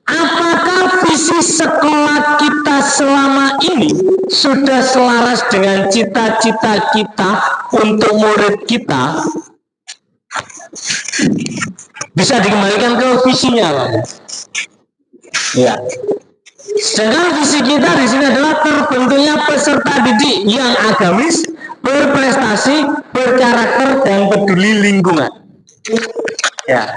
Apakah visi sekolah kita selama ini sudah selaras dengan cita-cita kita untuk murid kita? Bisa dikembalikan ke visinya, Pak. Ya. Sedangkan visi kita di sini adalah terbentuknya peserta didik yang agamis, berprestasi, berkarakter, dan peduli lingkungan. Ya.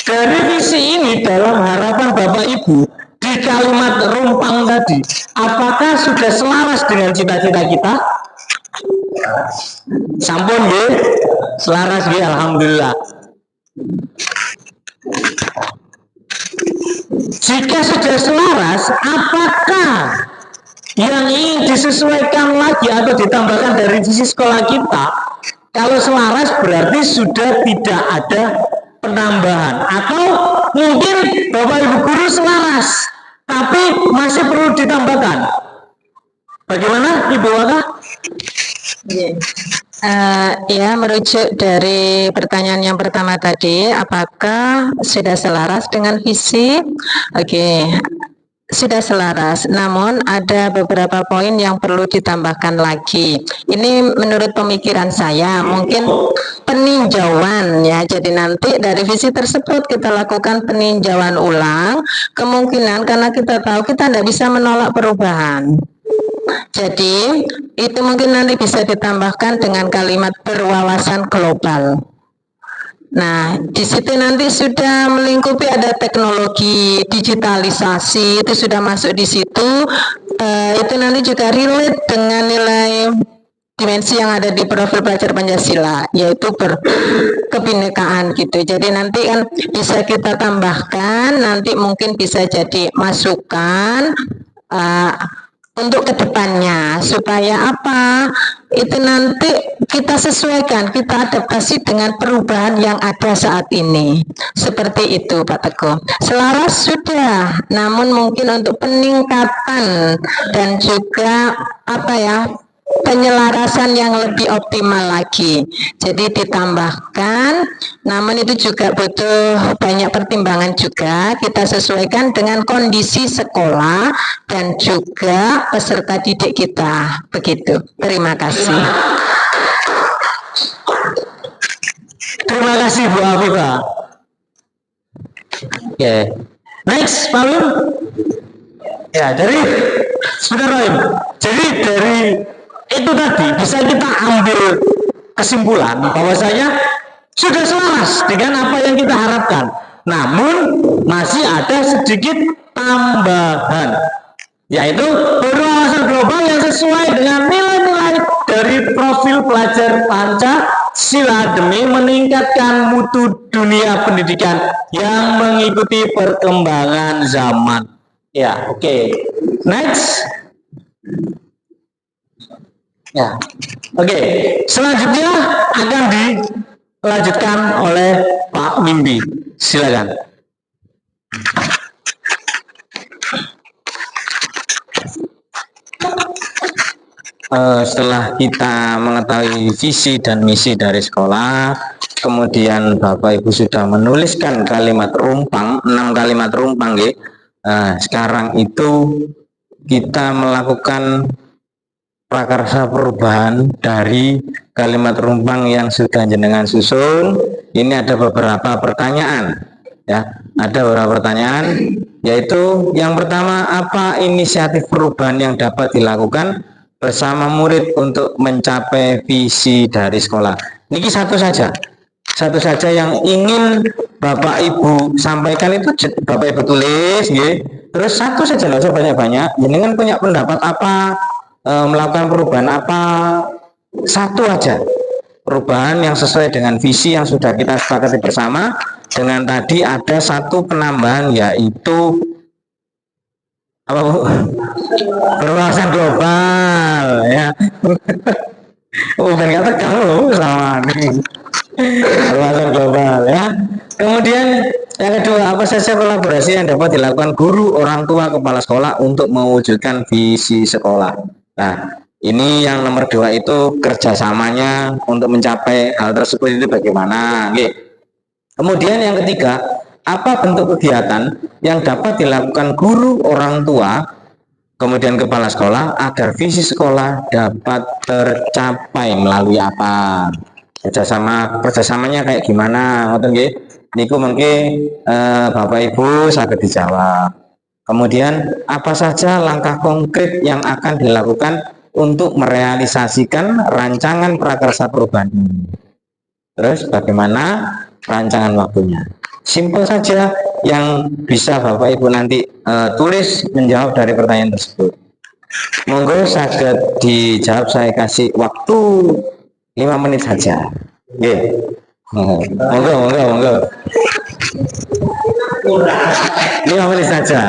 Dari visi ini, dalam harapan Bapak Ibu, di kalimat rumpang tadi, apakah sudah selaras dengan cita-cita kita? Sampun ya, selaras ya, alhamdulillah. Jika sudah selaras, apakah yang ingin disesuaikan lagi atau ditambahkan dari visi sekolah kita? Kalau selaras berarti sudah tidak ada penambahan, atau mungkin Bapak Ibu guru selaras tapi masih perlu ditambahkan. Bagaimana Ibu Waka? Ya, merujuk dari pertanyaan yang pertama tadi, apakah sudah selaras dengan visi? Oke, sudah selaras, namun ada beberapa poin yang perlu ditambahkan lagi. Ini menurut pemikiran saya, mungkin peninjauan ya. Jadi nanti dari visi tersebut kita lakukan peninjauan ulang, kemungkinan karena kita tahu kita tidak bisa menolak perubahan. Jadi itu mungkin nanti bisa ditambahkan dengan kalimat berwawasan global. Nah, di situ nanti sudah melingkupi ada teknologi, digitalisasi, itu sudah masuk di situ. Itu nanti juga relate dengan nilai dimensi yang ada di profil pelajar Pancasila, yaitu berkebinekaan gitu. Jadi nanti kan bisa kita tambahkan, nanti mungkin bisa jadi masukan untuk kedepannya, supaya apa? Itu nanti kita sesuaikan, kita adaptasi dengan perubahan yang ada saat ini. Seperti itu Pak Teguh. Selaras sudah, namun mungkin untuk peningkatan dan juga penyelarasan yang lebih optimal lagi. Jadi ditambahkan, namun itu juga butuh banyak pertimbangan juga. Kita sesuaikan dengan kondisi sekolah dan juga peserta didik kita. Begitu. Terima kasih. Terima kasih Bu Afifah. Oke. Next, Pak Wim. Ya, dari itu tadi bisa kita ambil kesimpulan bahwasanya sudah selaras dengan apa yang kita harapkan. Namun masih ada sedikit tambahan, yaitu berwawasan global yang sesuai dengan nilai-nilai dari profil pelajar Pancasila demi meningkatkan mutu dunia pendidikan yang mengikuti perkembangan zaman. Ya, oke. Next. Ya, oke. Selanjutnya akan dilanjutkan oleh Pak Wimbi. Silakan. Setelah kita mengetahui visi dan misi dari sekolah, kemudian Bapak Ibu sudah menuliskan kalimat rumpang, 6 kalimat rumpang, ya. Sekarang itu kita melakukan prakarsa perubahan dari kalimat rumpang yang sudah jenengan susun. Ini ada beberapa pertanyaan, ya. Ada beberapa pertanyaan, yaitu yang pertama, apa inisiatif perubahan yang dapat dilakukan bersama murid untuk mencapai visi dari sekolah. Niki satu saja yang ingin Bapak Ibu sampaikan itu Bapak Ibu tulis, nggih. Terus satu saja, nggak usah banyak-banyak. Jenengan punya pendapat apa, melakukan perubahan apa, satu aja. Perubahan yang sesuai dengan visi yang sudah kita sepakati bersama. Dengan tadi ada satu penambahan, yaitu apa Bu? Perluasan global, ya. Bukan kata kamu sama nih. Perluasan global, ya. Kemudian yang kedua, apa saja kolaborasi yang dapat dilakukan guru, orang tua, kepala sekolah untuk mewujudkan visi sekolah. Nah, ini yang nomor 2 itu kerjasamanya untuk mencapai hal tersebut itu bagaimana? Oke. Kemudian yang ketiga, apa bentuk kegiatan yang dapat dilakukan guru, orang tua, kemudian kepala sekolah agar visi sekolah dapat tercapai melalui apa? Kerjasamanya kayak gimana? Ngoten nggih. Niku mengke Bapak Ibu saged dijawab. Kemudian apa saja langkah konkret yang akan dilakukan untuk merealisasikan rancangan prakarsa perubahan ini? Terus bagaimana rancangan waktunya? Simpel saja yang bisa Bapak Ibu nanti tulis menjawab dari pertanyaan tersebut. Monggo saged dijawab, saya kasih waktu 5 menit saja. Nggih. Monggo. 5 menit saja.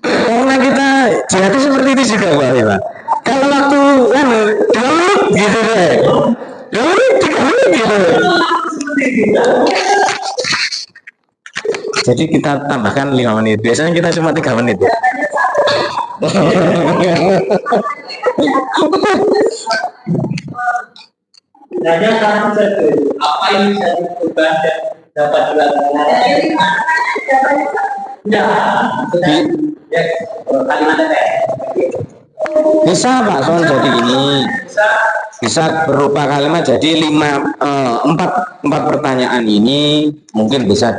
Karena kita jadi seperti itu juga Pak Iba. Kalau waktu 2 menit gitu deh. 2 menit, 3 menit gitu. Jadi kita tambahkan 5 menit. Biasanya kita cuma 3 menit ya. Apa yang bisa diubah dan dapat dilakukan? Bisa Pak Son, jadi ini bisa berupa kalimat, jadi 4 pertanyaan ini mungkin bisa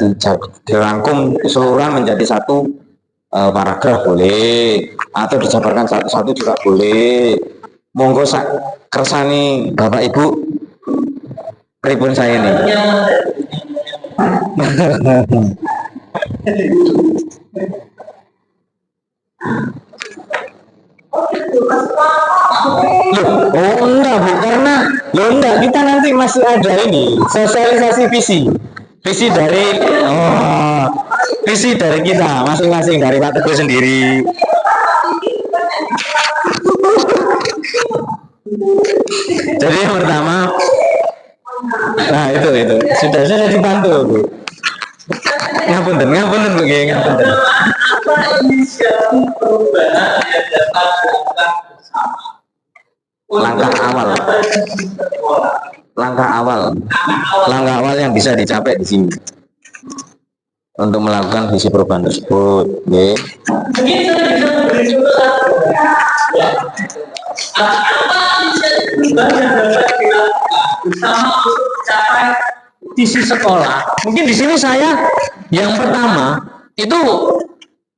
dirangkum keseluruhan menjadi satu paragraf boleh, atau dijabarkan satu-satu juga boleh. Monggo kersani Bapak Ibu pripun saya nih. Oh enggak Bu, karena enggak, kita nanti masih ada ini sosialisasi visi dari kita masing-masing, dari Pak Teguh sendiri. Jadi yang pertama, nah itu sudah dibantu Bu. Ngapunten Bu, ngapunten. Apa inisiatif perubahan yang dapat dilakukan bersama? Langkah awal yang bisa dicapai di sini untuk melakukan visi perubahan tersebut. Oke. Mungkin saya bisa memberi contoh apa inisiatif perubahan yang dapat dilakukan bersama untuk mencapai Visi sekolah. Mungkin di sini saya yang pertama itu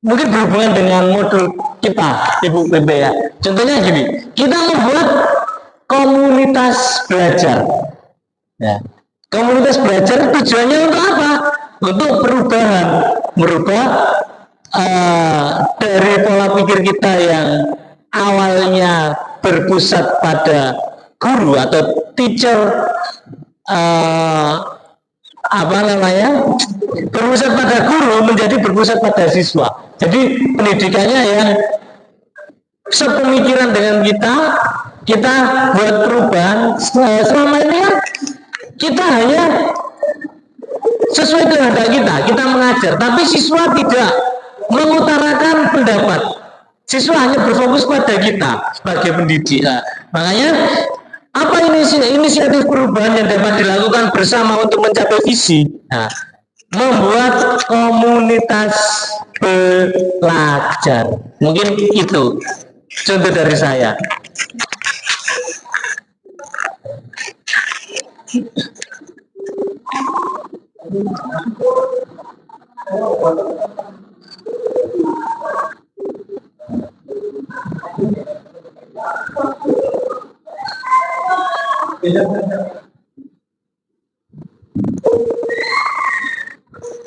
mungkin berhubungan dengan modul kita, Ibu PB ya. Contohnya gini, kita membuat komunitas belajar. Ya. Komunitas belajar tujuannya untuk apa? Untuk merubah dari pola pikir kita yang awalnya berpusat pada guru atau teacher, berpusat pada guru menjadi berpusat pada siswa. Jadi pendidikannya yang sepemikiran dengan kita buat perubahan. Selama ini kan kita hanya sesuai dengan kita mengajar, tapi siswa tidak mengutarakan pendapat. Siswa hanya berfokus pada kita sebagai pendidik. Makanya apa inisiatif perubahan yang dapat dilakukan bersama untuk mencapai visi? Nah, membuat komunitas belajar. Mungkin itu contoh dari saya.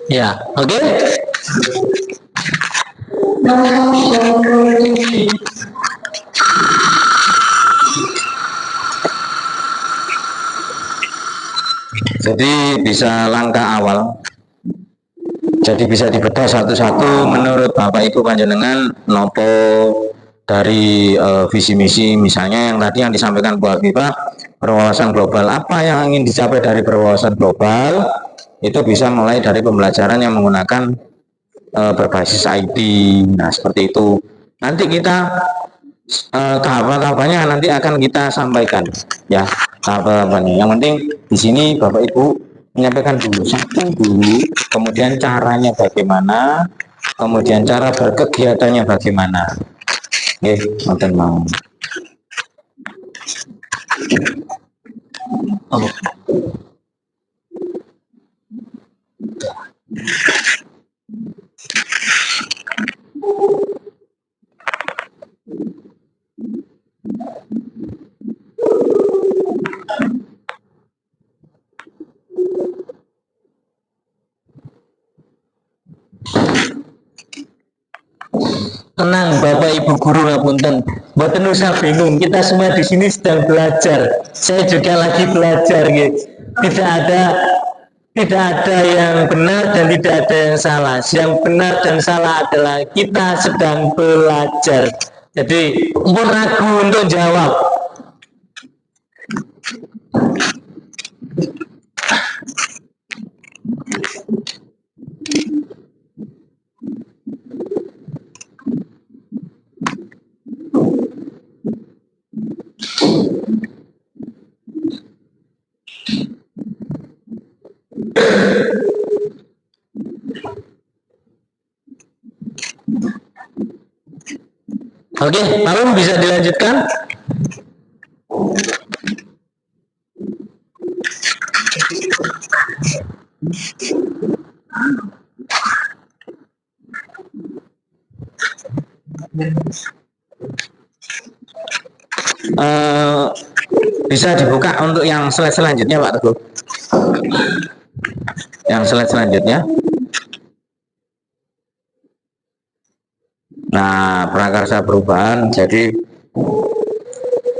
Ya, oke. Jadi bisa langkah awal. Jadi bisa dibedah satu-satu menurut Bapak Ibu panjenengan nopo dari visi misi, misalnya yang tadi yang disampaikan Bu Habibah, berwawasan global. Apa yang ingin dicapai dari berwawasan global? Itu bisa mulai dari pembelajaran yang menggunakan berbasis IT. Nah, seperti itu. Nanti kita tahapan-tahapannya nanti akan kita sampaikan, ya, tahapan-tahapannya. Yang penting di sini Bapak Ibu menyampaikan dulu satu dulu, kemudian caranya bagaimana, kemudian cara berkegiatannya bagaimana. Oke, nonton mau. Tenang Bapak Ibu guru ngapunten, mboten usah bingung, kita semua di sini sedang belajar. Saya juga lagi belajar gitu. Tidak ada yang benar dan tidak ada yang salah. Yang benar dan salah adalah kita sedang belajar. Jadi pun ragu untuk jawab. Oke, Harun bisa dilanjutkan? Bisa dibuka untuk yang slide selanjutnya Pak Teguh. Yang slide selanjutnya. Nah, prakarsa perubahan. Jadi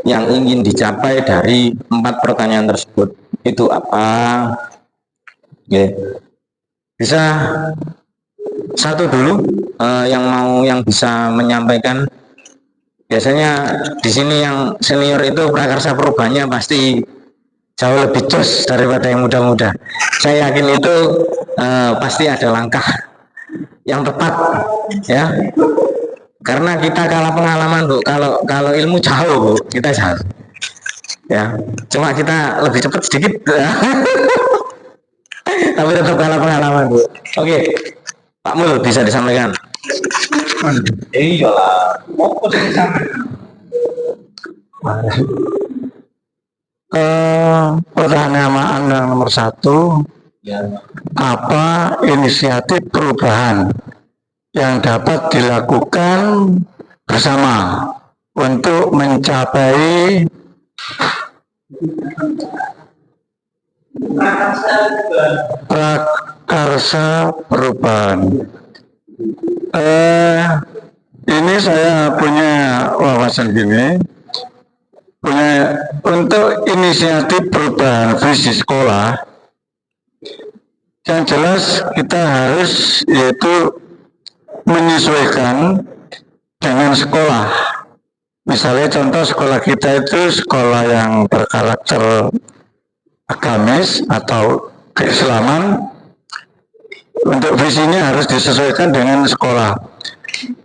yang ingin dicapai dari 4 pertanyaan tersebut itu apa? Oke. Bisa satu dulu yang bisa menyampaikan. Biasanya di sini yang senior itu prakarsa perubahannya pasti jauh lebih jos daripada yang muda-muda. Saya yakin itu pasti ada langkah yang tepat, ya. Karena kita kalah pengalaman Bu. Kalau ilmu jauh Bu, kita jauh. Ya, cuma kita lebih cepat sedikit. Tapi tetap kalah pengalaman Bu. Oke, Pak Mul bisa disampaikan. Iyalah, pertanyaan yang nomor 1, apa inisiatif perubahan yang dapat dilakukan bersama untuk mencapai prakarsa perubahan? Ini saya punya wawasan gini, untuk inisiatif perubahan visi sekolah, yang jelas kita harus yaitu menyesuaikan dengan sekolah. Misalnya contoh sekolah kita itu sekolah yang berkarakter agamis atau keislaman, untuk visinya harus disesuaikan dengan sekolah.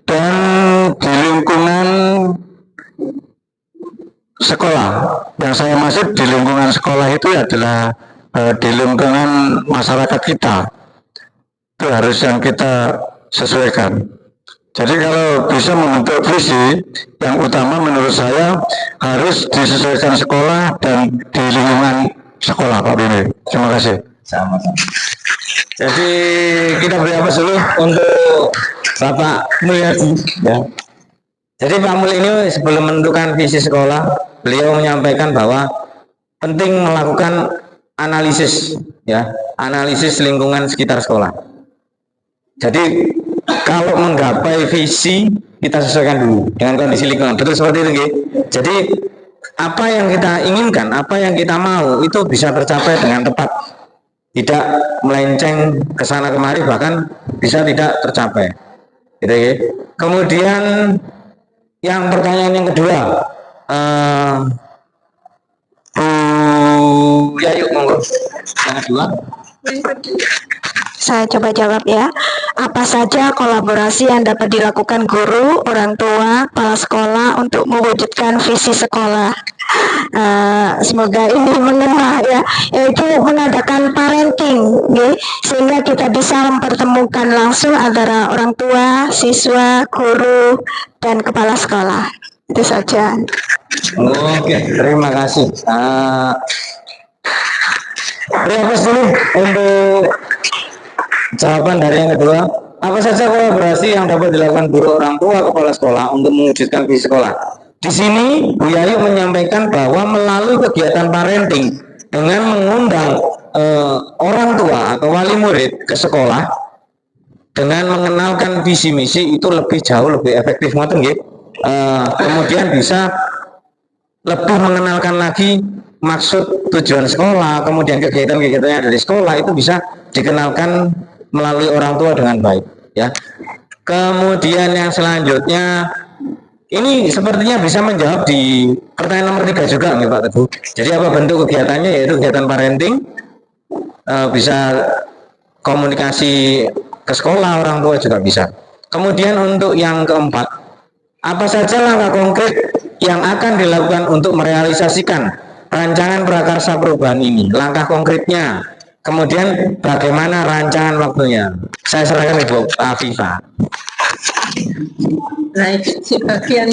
Dan di lingkungan sekolah, yang saya maksud di lingkungan sekolah itu adalah di lingkungan masyarakat kita, itu harus yang kita sesuaikan. Jadi kalau bisa membentuk visi, yang utama menurut saya harus disesuaikan sekolah dan di lingkungan sekolah, Pak Bini. Terima kasih. Sama-sama. Jadi kita beri apa dulu untuk Bapak Mulyadi, ya. Jadi Pak Mul ini sebelum menentukan visi sekolah, beliau menyampaikan bahwa penting melakukan analisis, ya, analisis lingkungan sekitar sekolah. Jadi kalau menggapai visi, kita sesuaikan dulu dengan kondisi lingkungan. Betul seperti itu, nggih? Jadi apa yang kita inginkan, apa yang kita mau itu bisa tercapai dengan tepat, tidak melenceng ke sana kemari, bahkan bisa tidak tercapai. Gitu, nggih. Kemudian yang pertanyaan yang kedua, ya yuk monggo. Yang kedua. Saya coba jawab ya. Apa saja kolaborasi yang dapat dilakukan guru, orang tua, kepala sekolah untuk mewujudkan visi sekolah? Semoga ini mengena ya, yaitu mengadakan parenting, ya, sehingga kita bisa mempertemukan langsung antara orang tua, siswa, guru, dan kepala sekolah. Itu saja. Oke, terima kasih. Terima kasih dulu untuk jawaban dari yang kedua. Apa saja kolaborasi yang dapat dilakukan guru, orang tua, kepala sekolah untuk mewujudkan visi sekolah? Di sini Bu Yayu menyampaikan bahwa melalui kegiatan parenting dengan mengundang orang tua atau wali murid ke sekolah dengan mengenalkan visi misi itu jauh lebih efektif, ngoten nggih. Kemudian bisa lebih mengenalkan lagi maksud tujuan sekolah, kemudian kegiatan-kegiatan yang ada di sekolah itu bisa dikenalkan melalui orang tua dengan baik, ya. Kemudian yang selanjutnya ini sepertinya bisa menjawab di pertanyaan nomor 3 juga nih Pak Teguh. Jadi apa bentuk kegiatannya, yaitu kegiatan parenting, bisa komunikasi ke sekolah, orang tua juga bisa. Kemudian untuk yang keempat, apa saja langkah konkret yang akan dilakukan untuk merealisasikan rancangan prakarsa perubahan ini, langkah konkretnya, kemudian bagaimana rancangan waktunya. Saya serahkan Ibu Afifah. Nah, itu bagian.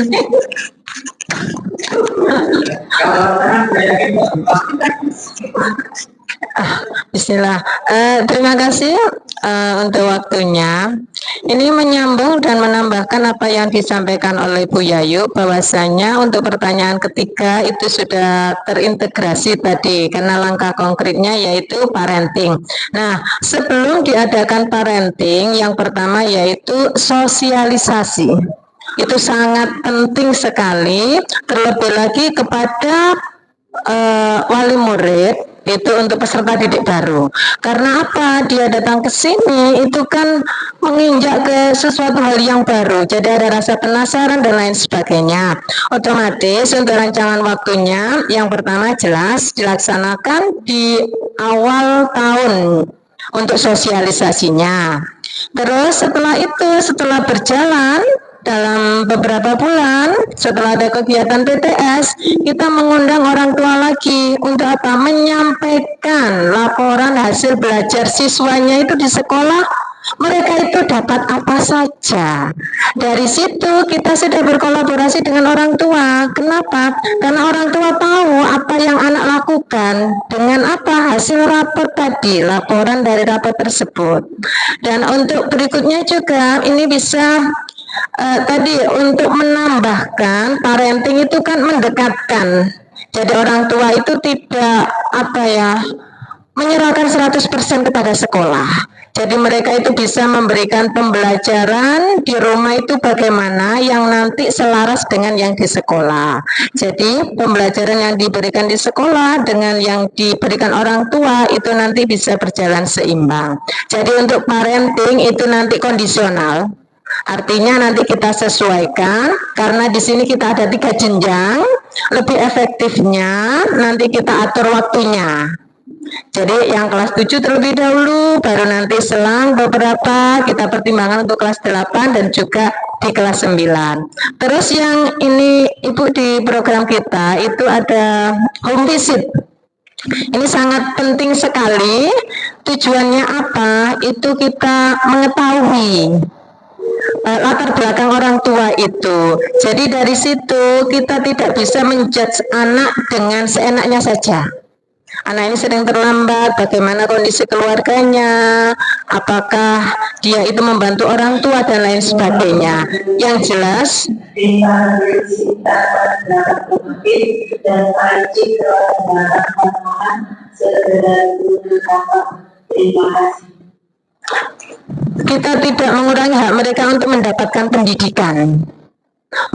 Bismillah. Terima kasih untuk waktunya. Ini menyambung dan menambahkan apa yang disampaikan oleh Bu Yayu, bahwasanya untuk pertanyaan ketiga itu sudah terintegrasi tadi, karena langkah konkretnya yaitu parenting. Nah, sebelum diadakan parenting, yang pertama yaitu sosialisasi. Itu sangat penting sekali, terlebih lagi kepada wali murid itu untuk peserta didik baru. Karena apa? Dia datang ke sini itu kan menginjak ke sesuatu hal yang baru. Jadi ada rasa penasaran dan lain sebagainya. Otomatis untuk rancangan waktunya yang pertama jelas dilaksanakan di awal tahun untuk sosialisasinya. Terus setelah itu, setelah berjalan dalam beberapa bulan setelah ada kegiatan PTS, kita mengundang orang tua lagi untuk apa? Menyampaikan laporan hasil belajar siswanya itu di sekolah, mereka itu dapat apa saja. Dari situ kita sudah berkolaborasi dengan orang tua. Kenapa? Karena orang tua tahu apa yang anak lakukan dengan apa hasil rapor tadi, laporan dari rapor tersebut. Dan untuk berikutnya juga ini bisa tadi untuk menambahkan parenting itu kan mendekatkan. Jadi orang tua itu tidak menyerahkan 100% kepada sekolah. Jadi mereka itu bisa memberikan pembelajaran di rumah itu bagaimana yang nanti selaras dengan yang di sekolah. Jadi pembelajaran yang diberikan di sekolah dengan yang diberikan orang tua itu nanti bisa berjalan seimbang. Jadi untuk parenting itu nanti kondisional. Artinya nanti kita sesuaikan, karena di sini kita ada 3 jenjang, lebih efektifnya nanti kita atur waktunya. Jadi yang kelas 7 terlebih dahulu, baru nanti selang beberapa kita pertimbangkan untuk kelas 8 dan juga di kelas 9. Terus yang ini Ibu di program kita itu ada home visit. Ini sangat penting sekali. Tujuannya apa? Itu kita mengetahui latar belakang orang tua itu. Jadi dari situ kita tidak bisa menjudge anak dengan seenaknya saja. anak ini sering terlambat, bagaimana kondisi keluarganya, apakah dia itu membantu orang tua dan lain sebagainya. Yang jelas kita tidak mengurangi hak mereka untuk mendapatkan pendidikan.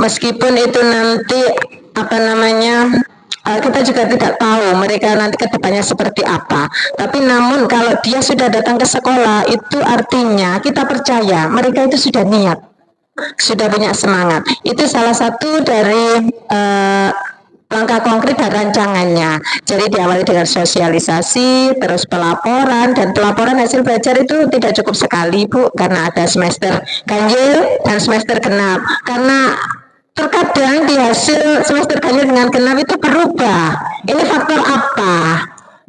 Meskipun itu nanti kita juga tidak tahu mereka nanti kedepannya seperti apa. Tapi namun kalau dia sudah datang ke sekolah, itu artinya kita percaya mereka itu sudah niat, sudah punya semangat. Itu salah satu dari langkah konkret dan rancangannya. Jadi diawali dengan sosialisasi, terus pelaporan, dan pelaporan hasil belajar itu tidak cukup sekali, Bu, karena ada semester ganjil dan semester genap. Karena terkadang di hasil semester ganjil dengan genap itu berubah. Ini faktor apa?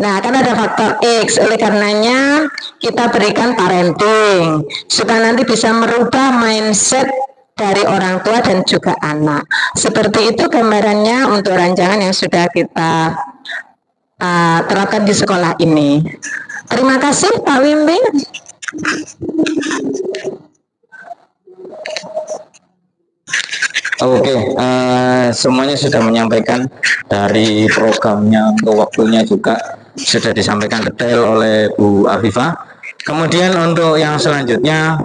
Nah, kan ada faktor X, oleh karenanya kita berikan parenting supaya nanti bisa merubah mindset dari orang tua dan juga anak. Seperti itu gambarannya untuk rancangan yang sudah kita terapkan di sekolah ini. Terima kasih Pak Wimbi. Oke, semuanya sudah menyampaikan dari programnya, untuk waktunya juga sudah disampaikan detail oleh Bu Afifah. Kemudian untuk yang selanjutnya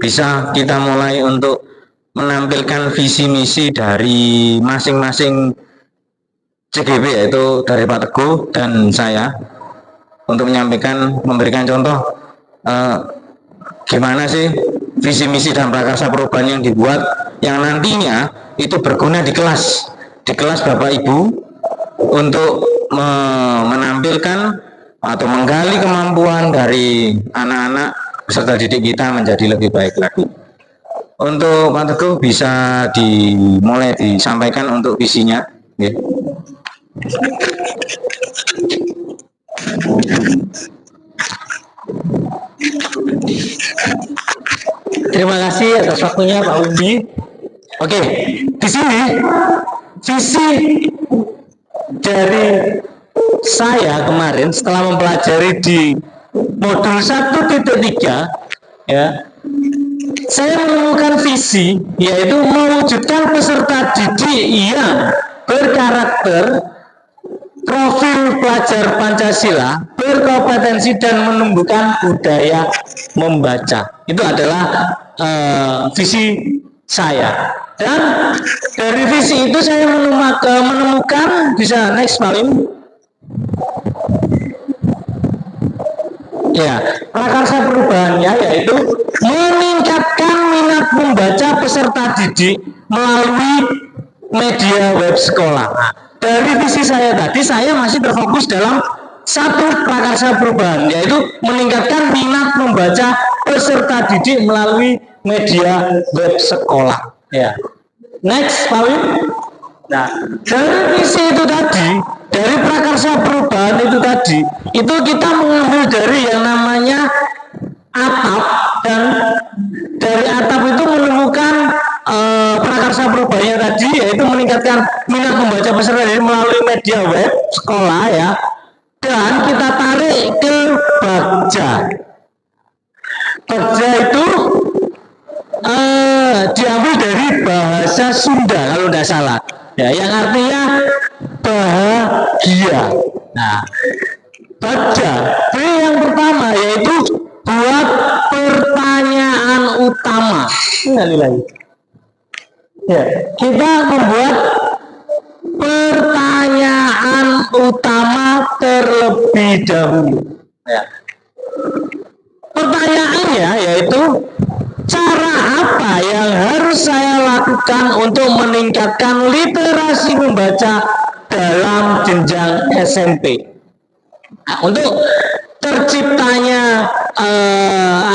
bisa kita mulai untuk menampilkan visi misi dari masing-masing CGP, yaitu dari Pak Teguh dan saya, untuk memberikan contoh gimana sih visi misi dan prakarsa perubahan yang dibuat, yang nantinya itu berguna di kelas Bapak Ibu untuk menampilkan atau menggali kemampuan dari anak-anak peserta didik kita menjadi lebih baik lagi. Untuk Pak Teguh bisa dimulai disampaikan untuk visinya. Terima kasih atas waktunya Pak Wimbi. Oke, di sini visi dari saya kemarin setelah mempelajari di modul 1.3 ya, saya menemukan visi, yaitu mewujudkan peserta didik yang berkarakter, profil pelajar Pancasila, berkompetensi dan menumbuhkan budaya membaca. Itu adalah visi saya. Dan dari visi itu saya menemukan, bisa next Pak Wim. Ya, prakarsa perubahannya yaitu meningkatkan minat membaca peserta didik melalui media web sekolah. Nah, dari visi saya tadi, saya masih terfokus dalam satu prakarsa perubahan, yaitu meningkatkan minat membaca peserta didik melalui media web sekolah. Ya, next Pak Wim. Nah, dari visi itu tadi, dari prakarsa perubahan itu tadi, itu kita mengambil dari yang namanya atap, dan dari atap itu menemukan prakarsa perubahannya tadi, yaitu meningkatkan minat membaca peserta didik melalui media web sekolah ya. Dan kita tarik ke Bagja. Bagja itu diambil dari bahasa Sunda kalau tidak salah. Ya, yang artinya bahagia. Nah, Bagja yang pertama yaitu buat pertanyaan utama. Sekali lagi. Ya, kita membuat pertanyaan utama terlebih dahulu. Ya. Pertanyaannya yaitu cara apa yang harus saya lakukan untuk meningkatkan literasi membaca dalam jenjang SMP. Nah, untuk terciptanya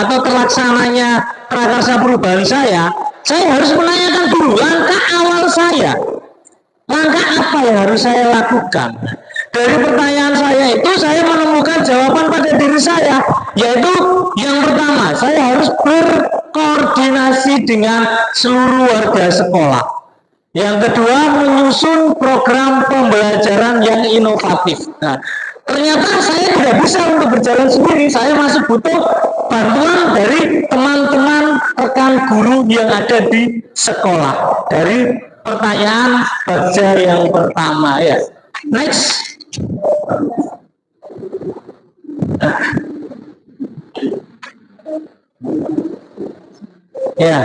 atau terlaksananya prakarsa perubahan saya harus menanyakan dulu langkah awal saya. Langkah apa yang harus saya lakukan? Dari pertanyaan saya itu saya menemukan jawaban pada diri saya, yaitu yang pertama, saya harus berkoordinasi dengan seluruh warga sekolah. Yang kedua, menyusun program pembelajaran yang inovatif. Nah, Ternyata saya tidak bisa untuk berjalan sendiri, saya masih butuh bantuan dari teman-teman rekan guru yang ada di sekolah. Dari pertanyaan baca yang pertama ya. Next. Ya.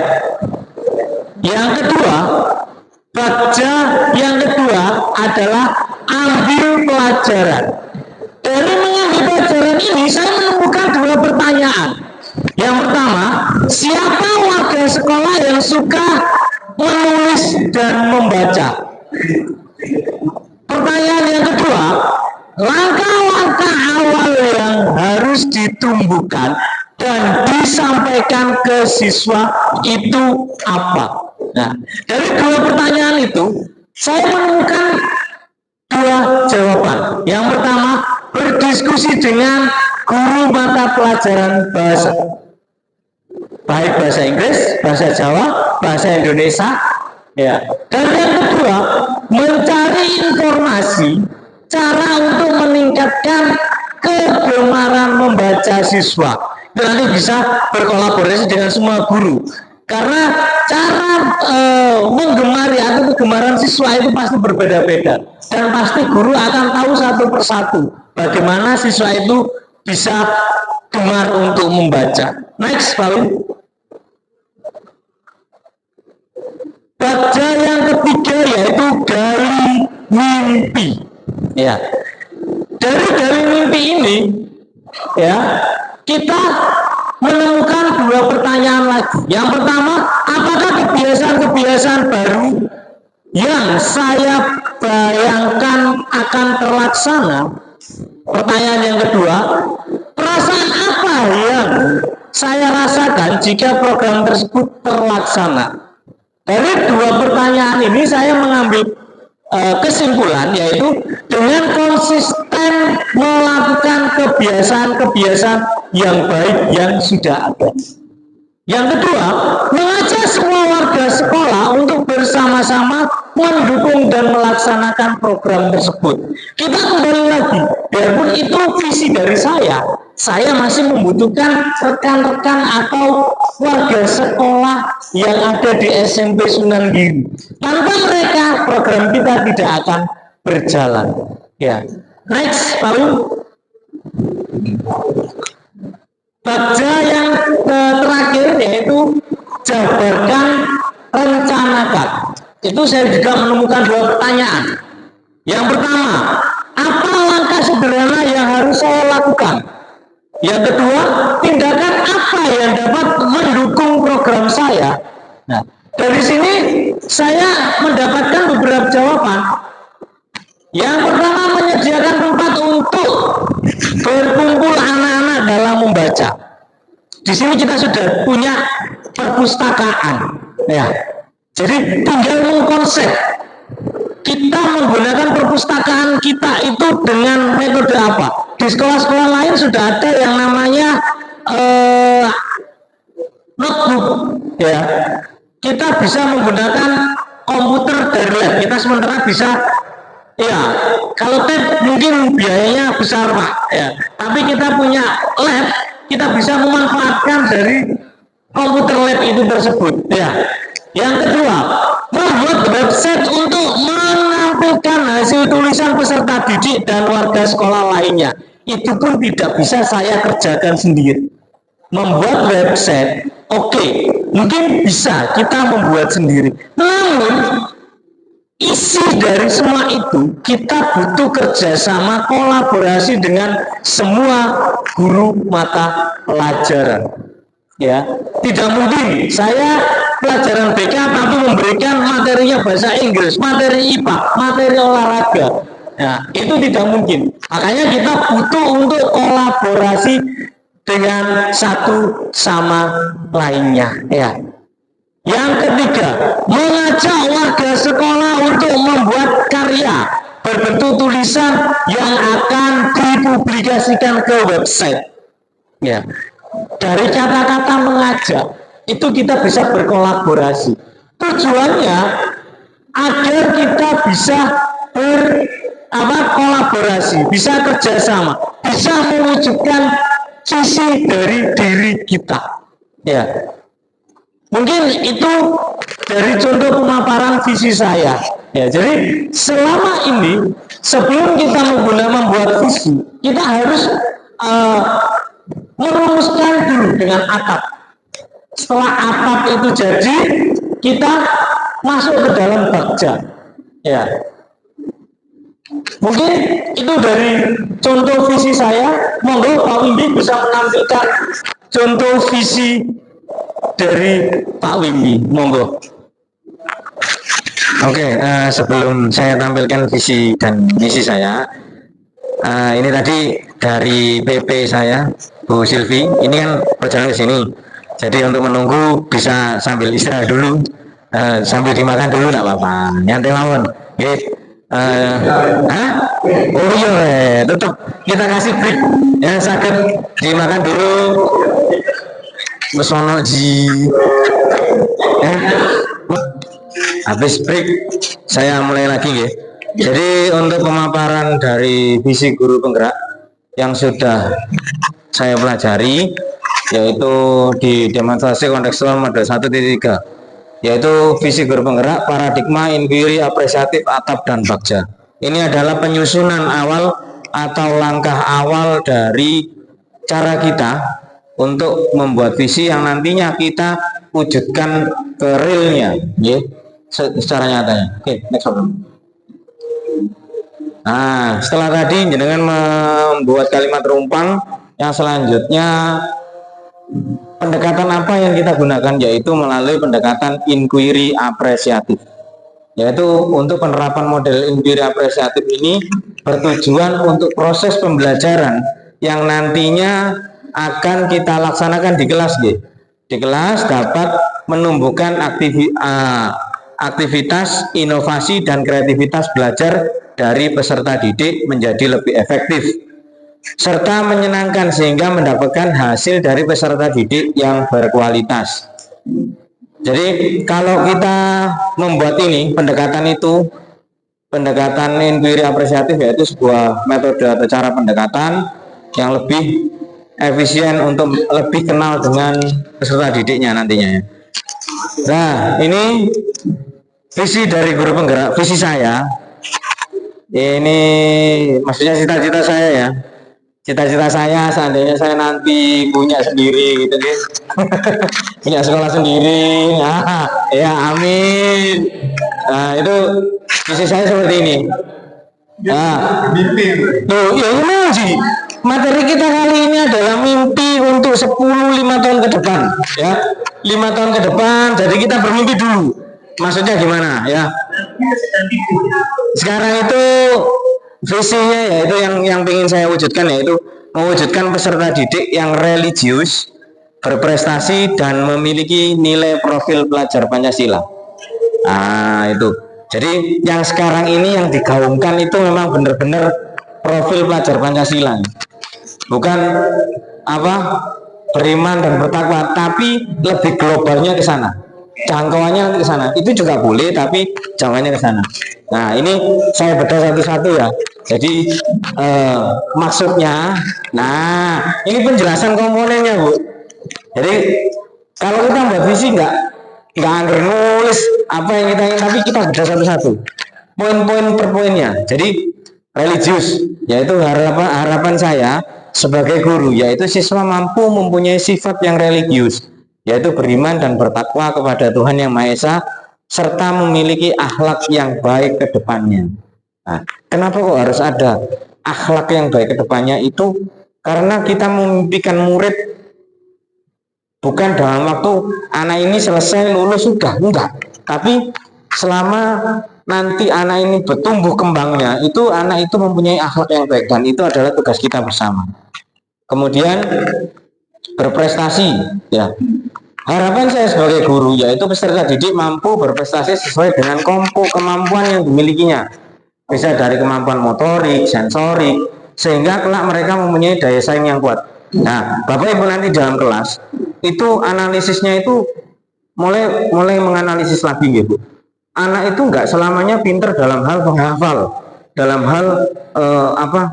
Yang kedua, baca yang kedua adalah ambil pelajaran. Dari mengambil pelajaran ini saya menemukan dua pertanyaan. Yang pertama, siapa warga sekolah yang suka menulis dan membaca? Pertanyaan yang kedua, langkah-langkah awal yang harus ditumbuhkan dan disampaikan ke siswa itu apa? Nah, dari dua pertanyaan itu, saya menemukan dua jawaban. Yang pertama, berdiskusi dengan guru mata pelajaran bahasa. Baik bahasa Inggris, bahasa Jawa, bahasa Indonesia. Ya. Dan yang kedua, mencari informasi cara untuk meningkatkan kegemaran membaca siswa. Nanti bisa berkolaborasi dengan semua guru. Karena cara menggemari atau kegemaran siswa itu pasti berbeda-beda. Dan pasti guru akan tahu satu persatu bagaimana siswa itu bisa gemar untuk membaca. Next, Pak. Baca yang ketiga yaitu gali mimpi. Ya. Dari gali mimpi ini, ya, kita menemukan dua pertanyaan lagi. Yang pertama, apakah kebiasaan-kebiasaan baru yang saya bayangkan akan terlaksana? Pertanyaan yang kedua, perasaan apa yang saya rasakan jika program tersebut terlaksana? Dari dua pertanyaan ini saya mengambil kesimpulan, yaitu dengan konsisten melakukan kebiasaan-kebiasaan yang baik yang sudah ada. Yang kedua, mengajak semua warga sekolah untuk bersama-sama mendukung dan melaksanakan program tersebut. Kita kembali lagi, biarpun itu visi dari saya masih membutuhkan rekan-rekan atau warga sekolah yang ada di SMP Sunan Giri. Tanpa mereka, program kita tidak akan berjalan. Ya, next, Pak. Baca yang terakhir yaitu jabarkan, rencanakan. Itu saya juga menemukan dua pertanyaan. Yang pertama, apa langkah sederhana yang harus saya lakukan? Yang kedua, tindakan apa yang dapat mendukung program saya? Nah, dari sini saya mendapatkan beberapa jawaban. Yang pertama, menyediakan tempat untuk berkumpul anak-anak dalam membaca. Di sini kita sudah punya perpustakaan, ya. Jadi tinggal mengkonsep. Kita menggunakan perpustakaan kita itu dengan metode apa? Di sekolah-sekolah lain sudah ada yang namanya notebook, ya. Kita bisa menggunakan komputer dari lab. Kita sementara bisa, ya, kalau tab mungkin biayanya besar, Pak, ya. Tapi kita punya lab, kita bisa memanfaatkan dari komputer lab itu tersebut, ya. Yang kedua, membuat website untuk menampilkan hasil tulisan peserta didik dan warga sekolah lainnya. Itu pun tidak bisa saya kerjakan sendiri. Membuat website, oke, mungkin bisa kita membuat sendiri. Namun isi dari semua itu kita butuh kerjasama, kolaborasi dengan semua guru mata pelajaran. Ya, tidak mungkin saya pelajaran BK tapi memberikan materinya bahasa Inggris, materi IPA, materi olahraga. Nah, itu tidak mungkin. Makanya kita butuh untuk kolaborasi dengan satu sama lainnya. Ya. Yang ketiga, mengajak warga sekolah untuk membuat karya berbentuk tulisan yang akan dipublikasikan ke website. Ya. Dari kata-kata mengajak, itu kita bisa berkolaborasi. Tujuannya agar kita bisa kolaborasi, bisa kerjasama, bisa mewujudkan visi dari diri kita. Ya, mungkin itu dari contoh pemaparan visi saya. Ya, jadi selama ini sebelum kita membuat visi, kita harus merumuskan dulu dengan atap. Setelah atap itu jadi, kita masuk ke dalam bagja. Ya, mungkin itu dari contoh visi saya. Monggo Pak Wimbi bisa menampilkan contoh visi dari Pak Wimbi. Monggo. Oke, sebelum saya tampilkan visi dan misi saya, ini tadi dari PP saya, Bu Silvi, ini kan perjalanan ke sini. Jadi untuk menunggu bisa sambil istirahat dulu, sambil dimakan dulu nggak apa-apa, nyantai mawon. Oke. Oh iya, tetap kita kasih break ya, sakit dimakan dulu. Mesono ji. Habis break saya mulai lagi ya. Jadi untuk pemaparan dari visi guru penggerak yang sudah saya pelajari, yaitu di demonstrasi kontekstual model 1.3, yaitu visi guru penggerak, paradigma, inquiry, apresiatif, atap, dan bagja. Ini adalah penyusunan awal atau langkah awal dari cara kita untuk membuat visi yang nantinya kita wujudkan ke realnya, ya, secara nyatanya. Oke, next one. Nah, setelah tadi dengan membuat kalimat rumpang, yang selanjutnya pendekatan apa yang kita gunakan, yaitu melalui pendekatan inquiry apresiatif. Yaitu untuk penerapan model inquiry apresiatif ini bertujuan untuk proses pembelajaran yang nantinya akan kita laksanakan di kelas, di kelas dapat menumbuhkan aktivitas, inovasi, dan kreativitas belajar dari peserta didik menjadi lebih efektif serta menyenangkan sehingga mendapatkan hasil dari peserta didik yang berkualitas. Jadi kalau kita membuat ini pendekatan inquiry apresiatif, yaitu sebuah metode atau cara pendekatan yang lebih efisien untuk lebih kenal dengan peserta didiknya nantinya. Nah, ini visi dari guru penggerak, visi saya. Ini maksudnya cita-cita saya ya. Cita-cita saya seandainya saya nanti punya sendiri gitu kan. Punya sekolah sendiri. Nah, ya amin. Nah, itu visi saya seperti ini. Nah, tuh, ya ini sih. Materi kita kali ini adalah mimpi untuk 5 tahun ke depan, ya. 5 tahun ke depan, jadi kita bermimpi dulu. Maksudnya gimana, ya? Sekarang itu visinya yaitu yang ingin saya wujudkan, yaitu mewujudkan peserta didik yang religius, berprestasi, dan memiliki nilai profil pelajar Pancasila. Nah, itu. Jadi yang sekarang ini yang digaungkan itu memang benar-benar profil pelajar Pancasila. Bukan beriman dan bertakwa, tapi lebih globalnya ke sana. Jangkauannya ke sana. Itu juga boleh, tapi jangkauannya ke sana. Nah, ini saya bedah satu-satu ya. Jadi maksudnya, nah ini penjelasan komponennya, Bu. Jadi kalau kita buat visi nggak anggar nulis apa yang kita ingin, tapi kita bedah satu-satu, poin-poin per poinnya. Jadi religius, yaitu harapan saya sebagai guru, yaitu siswa mampu mempunyai sifat yang religius, yaitu beriman dan bertakwa kepada Tuhan Yang Maha Esa, serta memiliki akhlak yang baik ke depannya. Nah, kenapa kok harus ada akhlak yang baik ke depannya? Itu karena kita memimpikan murid bukan dalam waktu anak ini selesai lulus sudah, enggak. Tapi selama nanti anak ini bertumbuh kembangnya, itu anak itu mempunyai akhlak yang baik, dan itu adalah tugas kita bersama. Kemudian berprestasi, ya. Harapan saya sebagai guru yaitu peserta didik mampu berprestasi sesuai dengan kemampuan yang dimilikinya. Bisa dari kemampuan motorik, sensorik, sehingga kelak mereka mempunyai daya saing yang kuat. Nah, Bapak Ibu nanti dalam kelas itu analisisnya itu mulai menganalisis lagi gitu. Anak itu enggak selamanya pinter dalam hal menghafal. dalam hal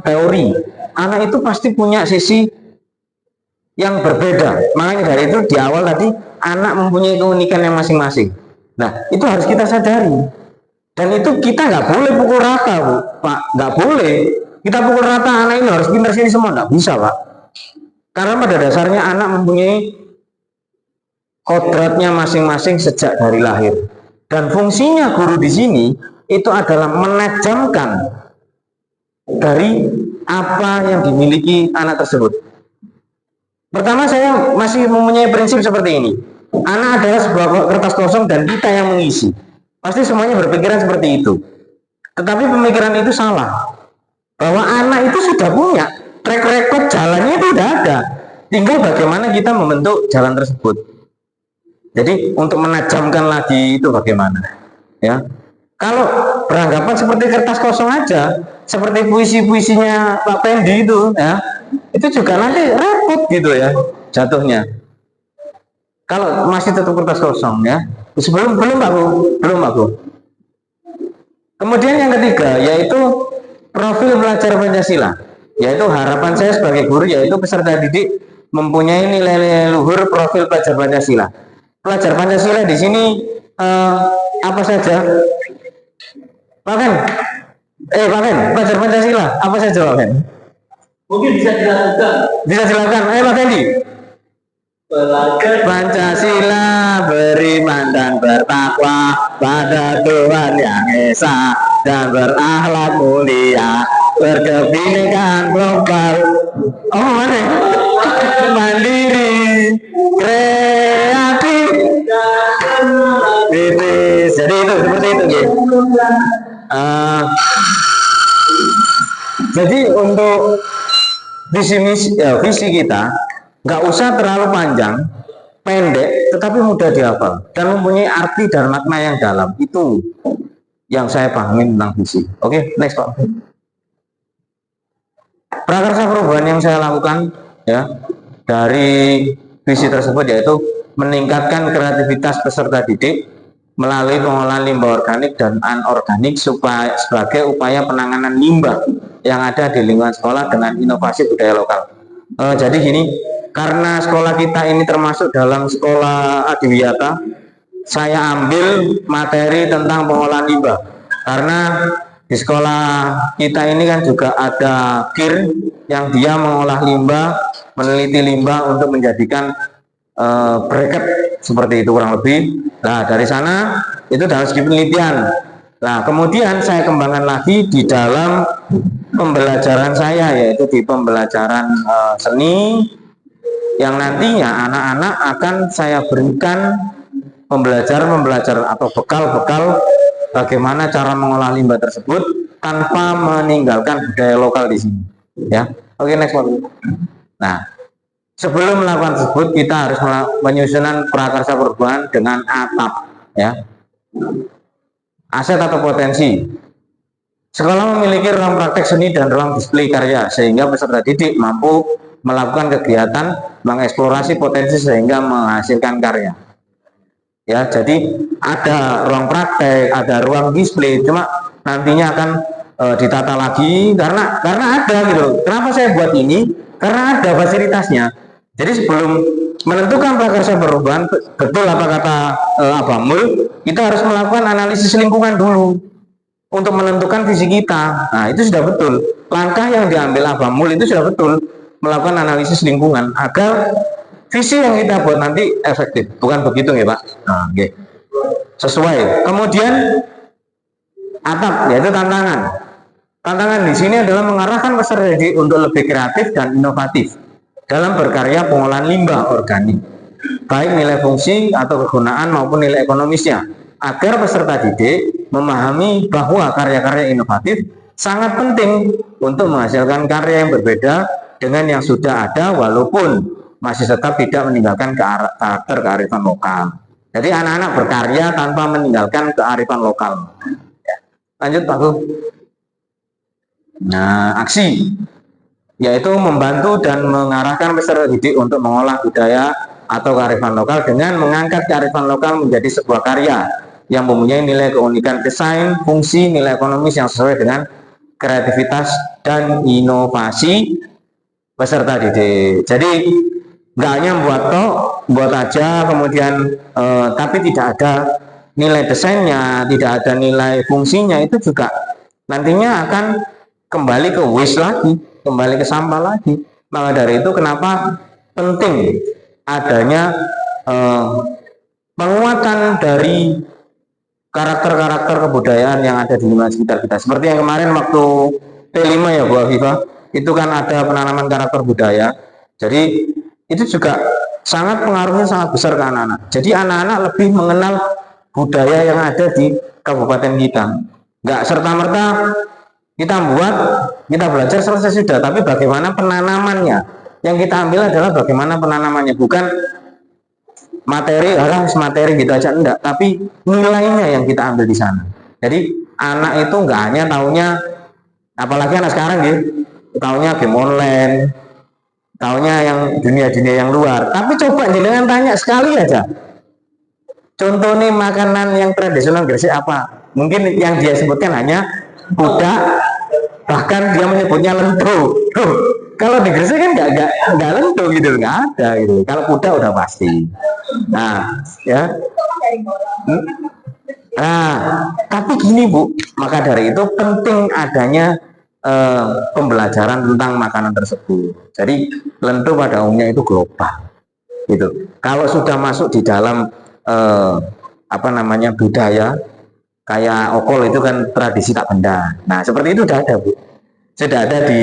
teori. Anak itu pasti punya sisi yang berbeda. Makanya dari itu di awal tadi anak mempunyai keunikan yang masing-masing. Nah, itu harus kita sadari. Dan itu kita nggak boleh pukul rata, Bu, Pak. Nggak boleh. Kita pukul rata anak ini harus pintar sini semua, nggak bisa, Pak. Karena pada dasarnya anak mempunyai kodratnya masing-masing sejak dari lahir. Dan fungsinya guru di sini itu adalah menajamkan dari apa yang dimiliki anak tersebut. Pertama, saya masih mempunyai prinsip seperti ini. Anak adalah sebuah kertas kosong dan kita yang mengisi. Pasti semuanya berpikiran seperti itu. Tetapi pemikiran itu salah. Bahwa anak itu sudah punya track record, jalannya itu sudah ada. Tinggal bagaimana kita membentuk jalan tersebut. Jadi untuk menajamkan lagi itu bagaimana? Ya. Kalau beranggapan seperti kertas kosong aja, seperti puisi-puisinya Pak Pendi itu, ya, itu juga nanti repot gitu ya jatuhnya. Kalau masih tetap kertas kosong, ya. Belum Pak Bu. Kemudian yang ketiga yaitu profil pelajar Pancasila. Yaitu harapan saya sebagai guru yaitu peserta didik mempunyai nilai luhur profil pelajar Pancasila. Pelajar Pancasila di sini apa saja? Pak Fen, pelajar Pancasila apa saja, Pak Fen? Mungkin bisa dilakukan. Pak Fendi. Belajar Pancasila, beriman dan bertakwa pada Tuhan Yang Esa dan berakhlak mulia, berkebinekaan global. Oh, mana? Mandiri, kreatif. Jadi itu seperti itu, gitu. Jadi untuk visi kita nggak usah terlalu panjang, pendek, tetapi mudah dihafal dan mempunyai arti dan makna yang dalam. Itu yang saya pahami tentang visi. Oke, next Pak. Prakarsa perubahan yang saya lakukan ya dari visi tersebut yaitu meningkatkan kreativitas peserta didik melalui pengolahan limbah organik dan anorganik sebagai upaya penanganan limbah yang ada di lingkungan sekolah dengan inovasi budaya lokal. Jadi gini, karena sekolah kita ini termasuk dalam sekolah adiwiyata, saya ambil materi tentang pengolahan limbah. Karena di sekolah kita ini kan juga ada KIR yang dia mengolah limbah, meneliti limbah untuk menjadikan bracket seperti itu kurang lebih. Nah, dari sana itu dalam segi penelitian. Nah, kemudian saya kembangkan lagi di dalam pembelajaran saya, yaitu di pembelajaran seni, yang nantinya anak-anak akan saya berikan pembelajaran atau bekal-bekal bagaimana cara mengolah limbah tersebut tanpa meninggalkan budaya lokal di sini. Ya, oke, next one. Nah, sebelum melakukan tersebut kita harus menyusunan prakarsa perubahan dengan atap, ya. Aset atau potensi. Sekolah memiliki ruang praktek seni dan ruang display karya sehingga peserta didik mampu melakukan kegiatan mengeksplorasi potensi sehingga menghasilkan karya. Ya, jadi ada ruang praktek, ada ruang display, cuma nantinya akan ditata lagi karena ada gitu. Kenapa saya buat ini? Karena ada fasilitasnya. Jadi sebelum menentukan prakarsa perubahan, betul apa kata Abamul, kita harus melakukan analisis lingkungan dulu untuk menentukan visi kita. Nah, itu sudah betul. Langkah yang diambil Abamul itu sudah betul, melakukan analisis lingkungan agar visi yang kita buat nanti efektif. Bukan begitu ya Pak? Nah, okay. Sesuai. Kemudian atap, yaitu tantangan. Tantangan di sini adalah mengarahkan peserta didik untuk lebih kreatif dan inovatif dalam berkarya pengolahan limbah organik, baik nilai fungsi atau kegunaan maupun nilai ekonomisnya, agar peserta didik memahami bahwa karya-karya inovatif sangat penting untuk menghasilkan karya yang berbeda dengan yang sudah ada walaupun masih tetap tidak meninggalkan karakter kearifan lokal. Jadi anak-anak berkarya tanpa meninggalkan kearifan lokal. Lanjut Pak Gu. Nah, aksi yaitu membantu dan mengarahkan peserta didik untuk mengolah budaya atau kearifan lokal dengan mengangkat kearifan lokal menjadi sebuah karya yang mempunyai nilai keunikan desain, fungsi, nilai ekonomis yang sesuai dengan kreativitas, dan inovasi peserta didik. Jadi nggak hanya buat aja, kemudian tapi tidak ada nilai desainnya, tidak ada nilai fungsinya, itu juga nantinya akan kembali ke waste lagi, kembali ke sampah lagi. Maka dari itu kenapa penting adanya penguatan dari karakter-karakter kebudayaan yang ada di lingkungan sekitar kita. Seperti yang kemarin waktu P5 ya Bu Afifah, itu kan ada penanaman karakter budaya. Jadi itu juga pengaruhnya sangat besar ke anak-anak. Jadi anak-anak lebih mengenal budaya yang ada di kabupaten kita. Nggak serta-merta kita belajar selesai sudah, tapi bagaimana penanamannya. Yang kita ambil adalah bagaimana penanamannya, bukan materi gitu aja, enggak, tapi nilainya yang kita ambil di sana. Jadi anak itu nggak hanya taunya, apalagi anak sekarang gitu, taunya game online, taunya yang dunia-dunia yang luar. Tapi coba jangan tanya sekali aja, contoh nih makanan yang tradisional Gresik apa? Mungkin yang dia sebutkan hanya kuda, bahkan dia menyebutnya lento. Kalau di Gresik kan nggak lento gitu, nggak ada gitu. Kalau kuda udah pasti. Nah, ya. Nah, tapi gini Bu, maka dari itu penting adanya pembelajaran tentang makanan tersebut. Jadi lento pada umumnya itu global, gitu. Kalau sudah masuk di dalam budaya, kayak okol itu kan tradisi tak benda. Nah, seperti itu sudah ada Bu, sudah ada di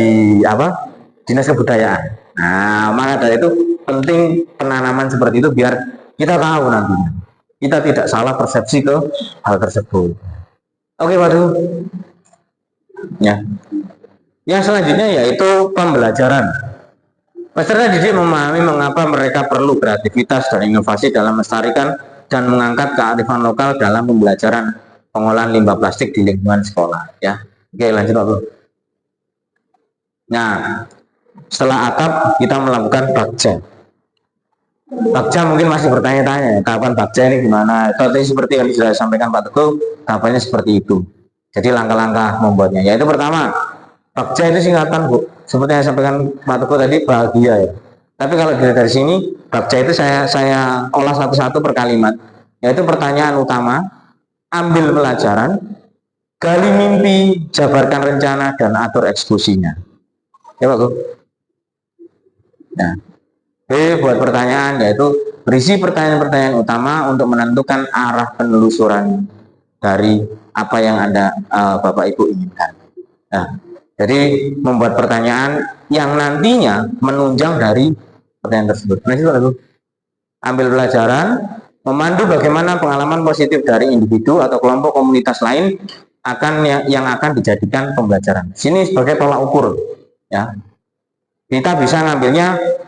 Dinas Kebudayaan. Nah, maka dari itu penting penanaman seperti itu biar kita tahu nantinya, kita tidak salah persepsi ke hal tersebut. Oke, waduh. Ya. Yang selanjutnya yaitu pembelajaran. Peserta didik memahami mengapa mereka perlu kreativitas dan inovasi dalam melestarikan dan mengangkat kearifan lokal dalam pembelajaran pengolahan limbah plastik di lingkungan sekolah. Ya, oke, lanjut Pak. Nah, setelah akap kita melakukan bakja. Bakja mungkin masih bertanya-tanya, kapan bakja ini gimana? Tadi seperti yang sudah disampaikan Pak Teguh, tahapannya seperti itu. Jadi langkah-langkah membuatnya. Yaitu pertama, bakja itu singkatan Bu. Seperti yang disampaikan Pak Teguh tadi, bahagia ya. Tapi kalau dilihat dari sini, bakja itu saya olah satu-satu per kalimat. Yaitu pertanyaan utama, ambil pelajaran, gali mimpi, jabarkan rencana, dan atur eksekusinya. Ya Pak Teguh. Nah, buat pertanyaan yaitu berisi pertanyaan-pertanyaan utama untuk menentukan arah penelusuran dari apa yang Bapak Ibu inginkan. Nah, jadi membuat pertanyaan yang nantinya menunjang dari pertanyaan tersebut. Nah, itu ambil pelajaran, memandu bagaimana pengalaman positif dari individu atau kelompok komunitas lain yang akan dijadikan pembelajaran. Sini sebagai tolak ukur, ya. Kita bisa ngambilnya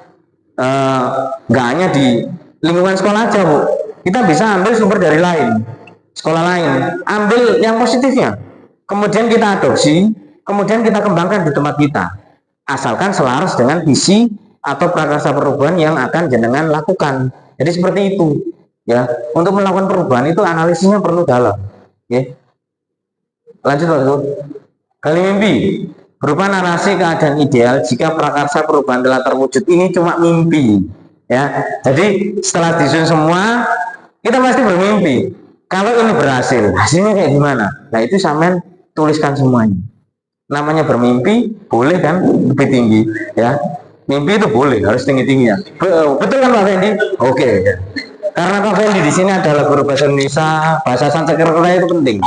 nggak hanya di lingkungan sekolah aja Bu, kita bisa ambil sumber dari sekolah lain, ambil yang positifnya, kemudian kita adopsi, kemudian kita kembangkan di tempat kita, asalkan selaras dengan visi atau prakarsa perubahan yang akan jenengan lakukan. Jadi seperti itu ya, untuk melakukan perubahan itu analisisnya perlu dalam ya. Lanjut Pak. Gali mimpi berupa narasi keadaan ideal jika prakarsa perubahan telah terwujud. Ini cuma mimpi ya. Jadi setelah disusun semua, kita pasti bermimpi kalau ini berhasil, hasilnya kayak gimana. Nah, itu sampean tuliskan semuanya. Namanya bermimpi, boleh kan lebih tinggi ya. Mimpi itu boleh, harus tinggi-tinggi ya. Betul kan Pak Fendi? Oke ya. Karena Pak Fendi di sini adalah guru bahasa Indonesia, bahasa Sanskerta itu penting.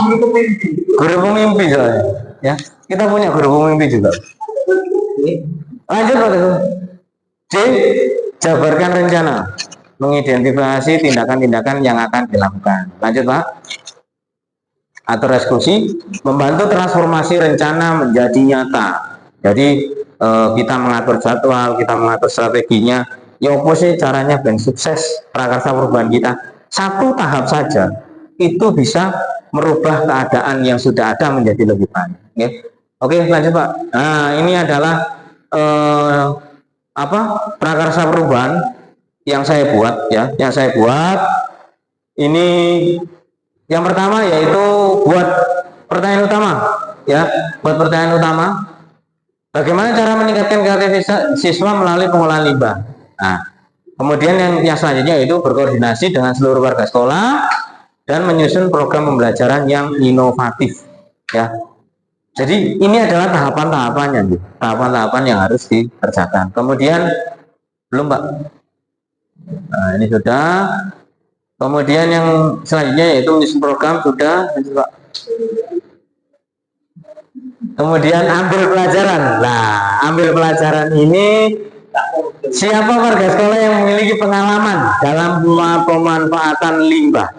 Guru pemimpi soalnya ya. Kita punya guru pemimpi juga. Lanjut Pak Teguh. C. Jabarkan rencana, mengidentifikasi tindakan-tindakan yang akan dilakukan. Lanjut Pak. Atur eksekusi, membantu transformasi rencana menjadi nyata. Jadi kita mengatur jadwal, kita mengatur strateginya. Ya apa sih caranya ben sukses prakarsa perubahan kita? Satu tahap saja itu bisa merubah keadaan yang sudah ada menjadi lebih baik. Okay? Oke, lanjut Pak. Nah, ini adalah prakarsa perubahan yang saya buat ya. Yang saya buat ini yang pertama yaitu buat pertanyaan utama. ya buat pertanyaan utama. Bagaimana cara meningkatkan kreativitas siswa melalui pengolahan limbah? Nah, kemudian yang selanjutnya yaitu berkoordinasi dengan seluruh warga sekolah dan menyusun program pembelajaran yang inovatif, ya. Jadi ini adalah tahapan-tahapannya, tahapan-tahapan yang harus dikerjakan. Kemudian belum, Pak. Nah, ini sudah. Kemudian yang selanjutnya yaitu menyusun program sudah, Pak. Kemudian ambil pelajaran. Nah, ambil pelajaran ini siapa warga sekolah yang memiliki pengalaman dalam pemanfaatan limbah?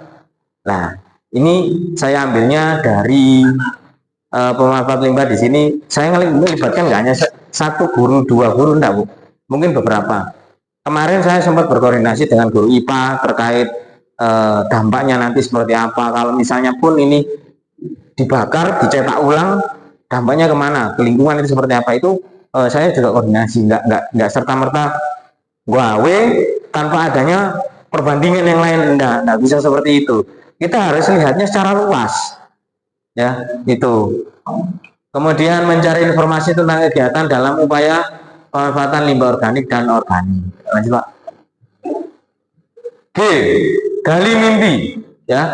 Nah, ini saya ambilnya dari pemanfaat limbah di sini. Saya melibatkan nggak hanya satu guru, dua guru, enggak, Bu. Mungkin beberapa. Kemarin saya sempat berkoordinasi dengan guru IPA terkait dampaknya nanti seperti apa. Kalau misalnya pun ini dibakar, dicetak ulang, dampaknya kemana? Ke lingkungan itu seperti apa? Itu saya juga koordinasi, nggak serta merta gawe tanpa adanya perbandingan yang lain, nggak bisa seperti itu. Kita harus lihatnya secara luas, ya itu. Kemudian mencari informasi tentang kegiatan dalam upaya pemanfaatan limbah organik dan organik. Lanjut, Pak. G. Gali mimpi, ya.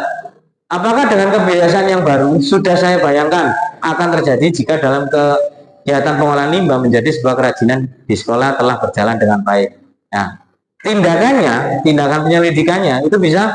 Apakah dengan kebiasaan yang baru sudah saya bayangkan akan terjadi jika dalam kegiatan pengolahan limbah menjadi sebuah kerajinan di sekolah telah berjalan dengan baik. Nah, tindakan penyelidikannya itu bisa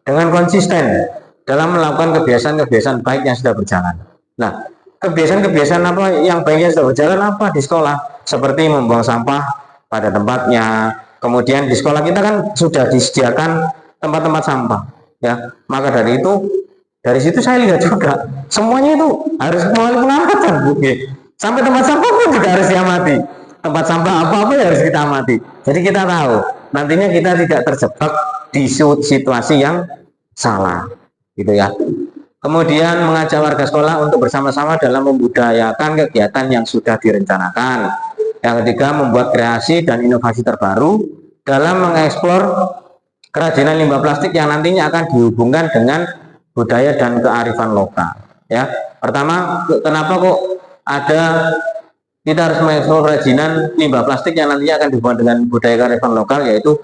dengan konsisten dalam melakukan kebiasaan-kebiasaan baik yang sudah berjalan. Nah, kebiasaan-kebiasaan apa yang baik yang sudah berjalan apa di sekolah? Seperti membuang sampah pada tempatnya. Kemudian di sekolah kita kan sudah disediakan tempat-tempat sampah, ya. Maka dari situ saya lihat juga semuanya itu harus melalui pengamatan, Bu. Sampai tempat sampah pun juga harus diamati. Tempat sampah apa-apa ya harus kita amati. Jadi kita tahu nantinya kita tidak terjebak di situasi yang salah, gitu ya. Kemudian mengajak warga sekolah untuk bersama-sama dalam membudayakan kegiatan yang sudah direncanakan. Yang ketiga, membuat kreasi dan inovasi terbaru dalam mengeksplor kerajinan limbah plastik yang nantinya akan dihubungkan dengan budaya dan kearifan lokal. Ya, pertama, kenapa kok kita harus mengeksplor kerajinan limbah plastik yang nantinya akan dihubungkan dengan budaya kearifan lokal, yaitu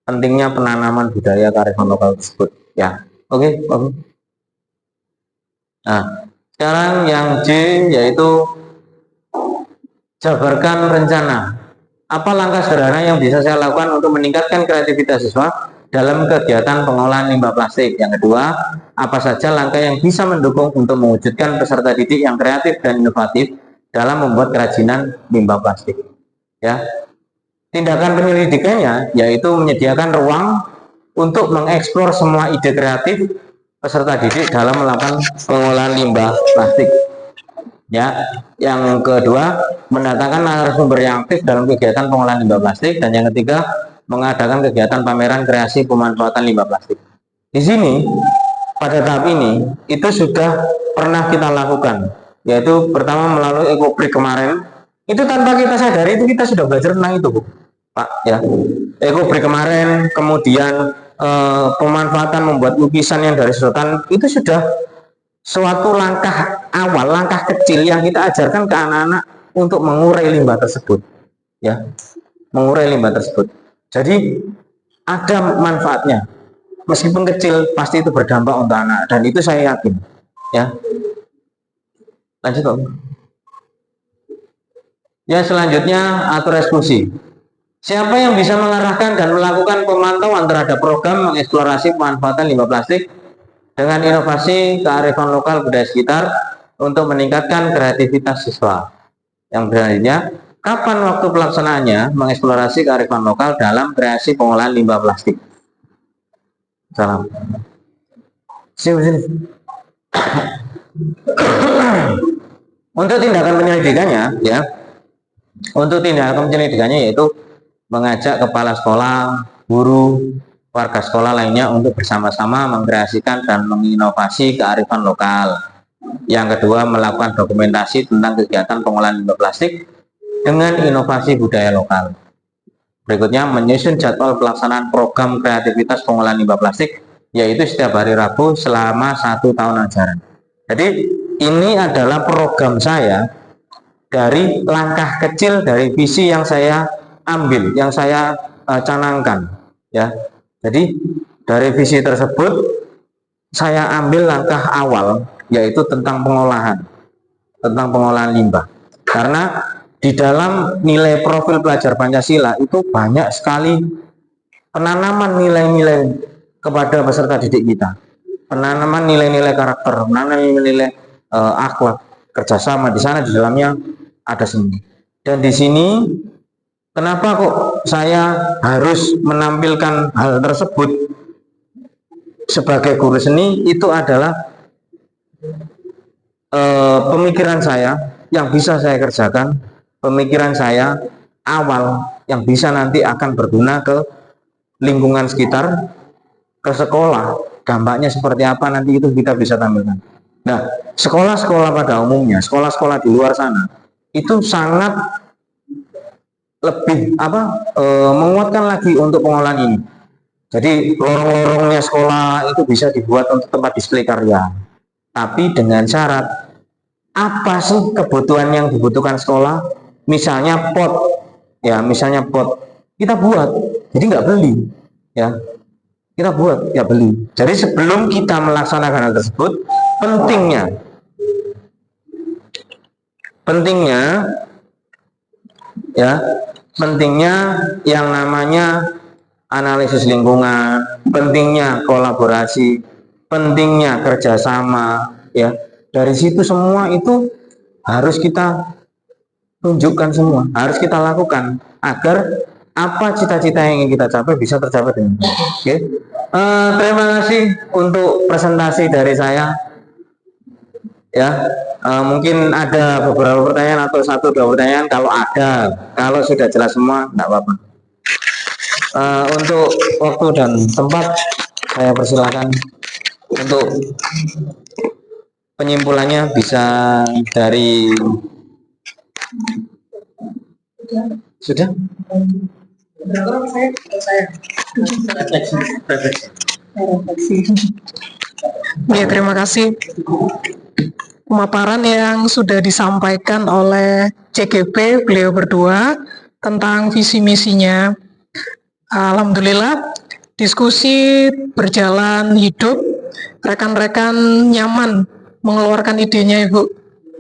pentingnya penanaman budaya kearifan lokal tersebut. Ya, oke. Nah, sekarang yang J yaitu jabarkan rencana. Apa langkah sederhana yang bisa saya lakukan untuk meningkatkan kreativitas siswa dalam kegiatan pengolahan limbah plastik? Yang kedua, apa saja langkah yang bisa mendukung untuk mewujudkan peserta didik yang kreatif dan inovatif dalam membuat kerajinan limbah plastik? Ya, tindakan penyelidikannya yaitu menyediakan ruang untuk mengeksplor semua ide kreatif peserta didik dalam melakukan pengolahan limbah plastik. Ya, yang kedua, mendatangkan narasumber yang aktif dalam kegiatan pengolahan limbah plastik, dan yang ketiga, mengadakan kegiatan pameran kreasi pemanfaatan limbah plastik. Di sini pada tahap ini itu sudah pernah kita lakukan, yaitu pertama melalui ekobrik kemarin. Itu tanpa kita sadari itu kita sudah belajar tentang itu, Bu, Pak, ya. Ekobrik kemarin, kemudian pemanfaatan membuat lukisan yang dari sedotan, itu sudah suatu langkah awal, langkah kecil yang kita ajarkan ke anak-anak untuk mengurai limbah tersebut, ya, mengurai limbah tersebut. Jadi ada manfaatnya, meskipun kecil pasti itu berdampak untuk anak, dan itu saya yakin, ya. Lanjut, Pak. Ya, selanjutnya atur eksekusi. Siapa yang bisa mengarahkan dan melakukan pemantauan terhadap program mengeksplorasi pemanfaatan limbah plastik dengan inovasi kearifan lokal budaya sekitar untuk meningkatkan kreativitas siswa? Yang selanjutnya, kapan waktu pelaksanaannya mengeksplorasi kearifan lokal dalam kreasi pengolahan limbah plastik? Salam. Sini. Untuk tindakan penyelidikannya, ya, untuk tindakan penyelidikannya yaitu mengajak kepala sekolah, guru, warga sekolah lainnya untuk bersama-sama mengkreasikan dan menginovasi kearifan lokal. Yang kedua, melakukan dokumentasi tentang kegiatan pengolahan limbah plastik dengan inovasi budaya lokal. Berikutnya, menyusun jadwal pelaksanaan program kreativitas pengolahan limbah plastik, yaitu setiap hari Rabu selama 1 tahun ajaran. Jadi ini adalah program saya dari langkah kecil dari visi yang saya ambil, yang saya canangkan, ya. Jadi dari visi tersebut saya ambil langkah awal, yaitu tentang pengolahan limbah. Karena di dalam nilai profil pelajar Pancasila itu banyak sekali penanaman nilai-nilai kepada peserta didik kita, penanaman nilai-nilai karakter, penanaman nilai-nilai akhlak, kerjasama. Di sana di dalamnya ada seni. Dan di sini kenapa kok saya harus menampilkan hal tersebut sebagai guru seni? Itu adalah pemikiran saya yang bisa saya kerjakan, pemikiran saya awal yang bisa nanti akan berguna ke lingkungan sekitar, ke sekolah. Dampaknya seperti apa nanti itu kita bisa tampilkan. Nah, sekolah-sekolah pada umumnya, sekolah-sekolah di luar sana itu sangat lebih menguatkan lagi untuk pengolahan ini. Jadi lorong-lorongnya sekolah itu bisa dibuat untuk tempat display karya, tapi dengan syarat apa sih kebutuhan yang dibutuhkan sekolah? Misalnya pot, ya misalnya pot kita buat, jadi nggak beli, ya kita buat nggak beli. Jadi sebelum kita melaksanakan hal tersebut, pentingnya yang namanya analisis lingkungan, pentingnya kolaborasi, pentingnya kerjasama, ya. Dari situ semua itu harus kita tunjukkan semua, harus kita lakukan agar apa cita-cita yang ingin kita capai bisa tercapai dengan baik. Oke. Terima kasih untuk presentasi dari saya. Ya, mungkin ada beberapa pertanyaan atau 1-2 pertanyaan. Kalau ada, kalau sudah jelas semua, enggak apa-apa. Untuk waktu dan tempat, saya persilakan untuk penyimpulannya bisa dari sudah. Ya, terima kasih. Pemaparan yang sudah disampaikan oleh CGP beliau berdua tentang visi misinya. Alhamdulillah diskusi berjalan hidup, rekan-rekan nyaman mengeluarkan idenya, Ibu.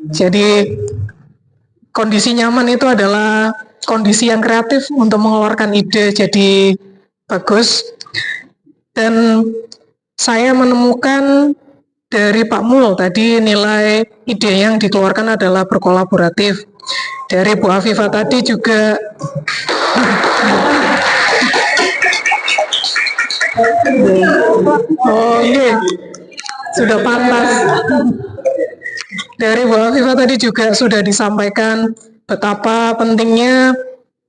Jadi kondisi nyaman itu adalah kondisi yang kreatif untuk mengeluarkan ide, jadi bagus. Dan saya menemukan dari Pak Mul tadi nilai ide yang dikeluarkan adalah berkolaboratif. Dari Bu Afifah tadi juga sudah pantas. Dari Bu Afifah tadi juga sudah disampaikan betapa pentingnya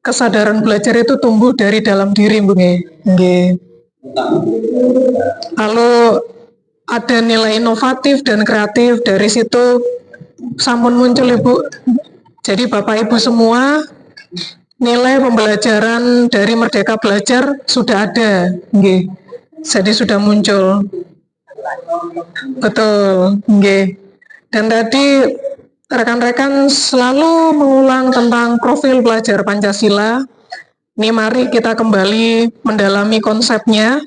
kesadaran belajar itu tumbuh dari dalam diri, Bu. Lalu ada nilai inovatif dan kreatif, dari situ sampun muncul, Ibu. Jadi Bapak Ibu semua, nilai pembelajaran dari Merdeka Belajar sudah ada, jadi sudah muncul. Betul, dan tadi rekan-rekan selalu mengulang tentang profil pelajar Pancasila. Ini mari kita kembali mendalami konsepnya.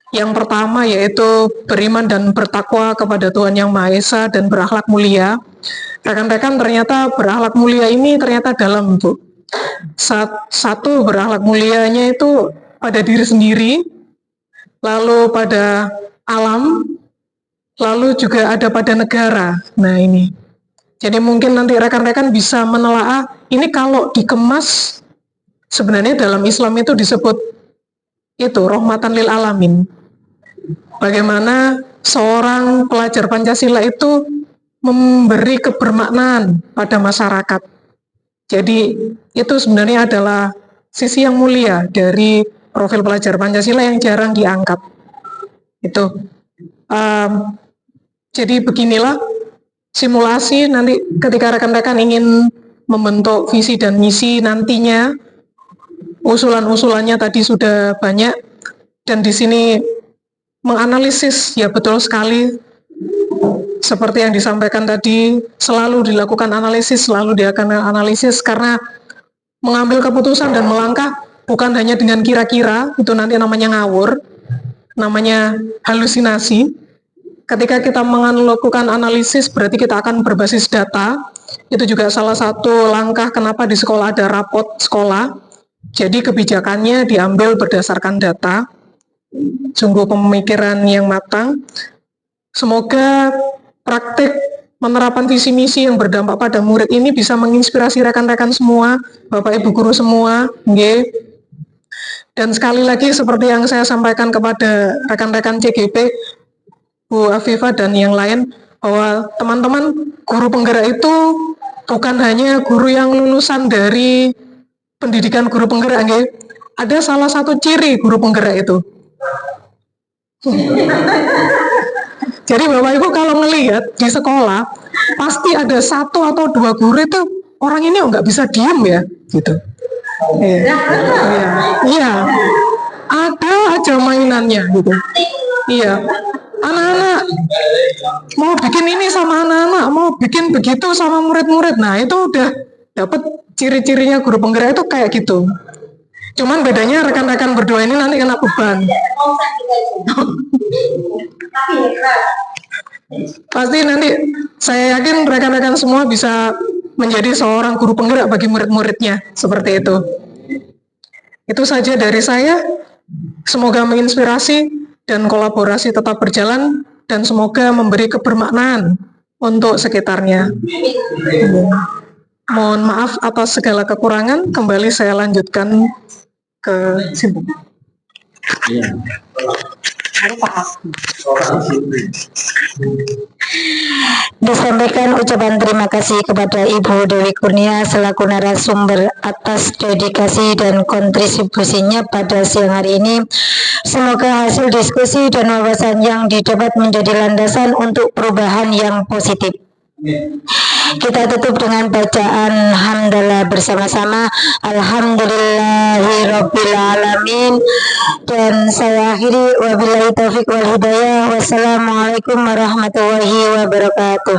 Yang pertama yaitu beriman dan bertakwa kepada Tuhan Yang Maha Esa dan berakhlak mulia. Rekan-rekan, ternyata berakhlak mulia ini ternyata dalam, Bu. Satu, berakhlak mulianya itu pada diri sendiri, lalu pada alam, lalu juga ada pada negara. Nah ini, jadi mungkin nanti rekan-rekan bisa menelaah, ini kalau dikemas, sebenarnya dalam Islam itu disebut itu rahmatan lil alamin. Bagaimana seorang pelajar Pancasila itu memberi kebermaknaan pada masyarakat. Jadi itu sebenarnya adalah sisi yang mulia dari profil pelajar Pancasila yang jarang diangkat. Itu. Jadi beginilah simulasi nanti ketika rekan-rekan ingin membentuk visi dan misi nantinya, usulan-usulannya tadi sudah banyak, dan di sini menganalisis, ya betul sekali, seperti yang disampaikan tadi, selalu dilakukan analisis, selalu diakan analisis, karena mengambil keputusan dan melangkah bukan hanya dengan kira-kira, itu nanti namanya ngawur, namanya halusinasi. Ketika kita melakukan analisis, berarti kita akan berbasis data. Itu juga salah satu langkah kenapa di sekolah ada rapot sekolah. Jadi kebijakannya diambil berdasarkan data. Sungguh pemikiran yang matang. Semoga praktik penerapan visi misi yang berdampak pada murid ini bisa menginspirasi rekan-rekan semua, Bapak Ibu guru semua, nggih. Dan sekali lagi seperti yang saya sampaikan kepada rekan-rekan CGP, Bu Afifah dan yang lain, bahwa teman-teman guru penggerak itu bukan hanya guru yang lulusan dari pendidikan guru penggerak, nggih. Ada salah satu ciri guru penggerak itu. Jadi Bapak Ibu kalau melihat di sekolah, pasti ada satu atau dua guru itu orang ini nggak bisa diam ya, gitu. Iya, ada aja mainannya gitu. Iya, anak-anak mau bikin ini sama anak-anak, mau bikin begitu sama murid-murid. Nah itu udah dapat ciri-cirinya guru penggerak itu kayak gitu. Cuman bedanya rekan-rekan berdua ini nanti kena beban. Pasti nanti saya yakin rekan-rekan semua bisa menjadi seorang guru penggerak bagi murid-muridnya, seperti itu. Itu saja dari saya. Semoga menginspirasi dan kolaborasi tetap berjalan dan semoga memberi kebermaknaan untuk sekitarnya. Mohon maaf atas segala kekurangan. Kembali saya lanjutkan ke sini. Disampaikan ucapan terima kasih kepada Ibu Dewi Kurnia selaku narasumber atas dedikasi dan kontribusinya pada siang hari ini. Semoga hasil diskusi dan wawasan yang didapat menjadi landasan untuk perubahan yang positif. Kita tutup dengan bacaan hamdalah bersama-sama. Alhamdulillahirabbil alamin. Dan saya akhiri wabillahi taufik wal hidayah. Wassalamualaikum warahmatullahi wabarakatuh.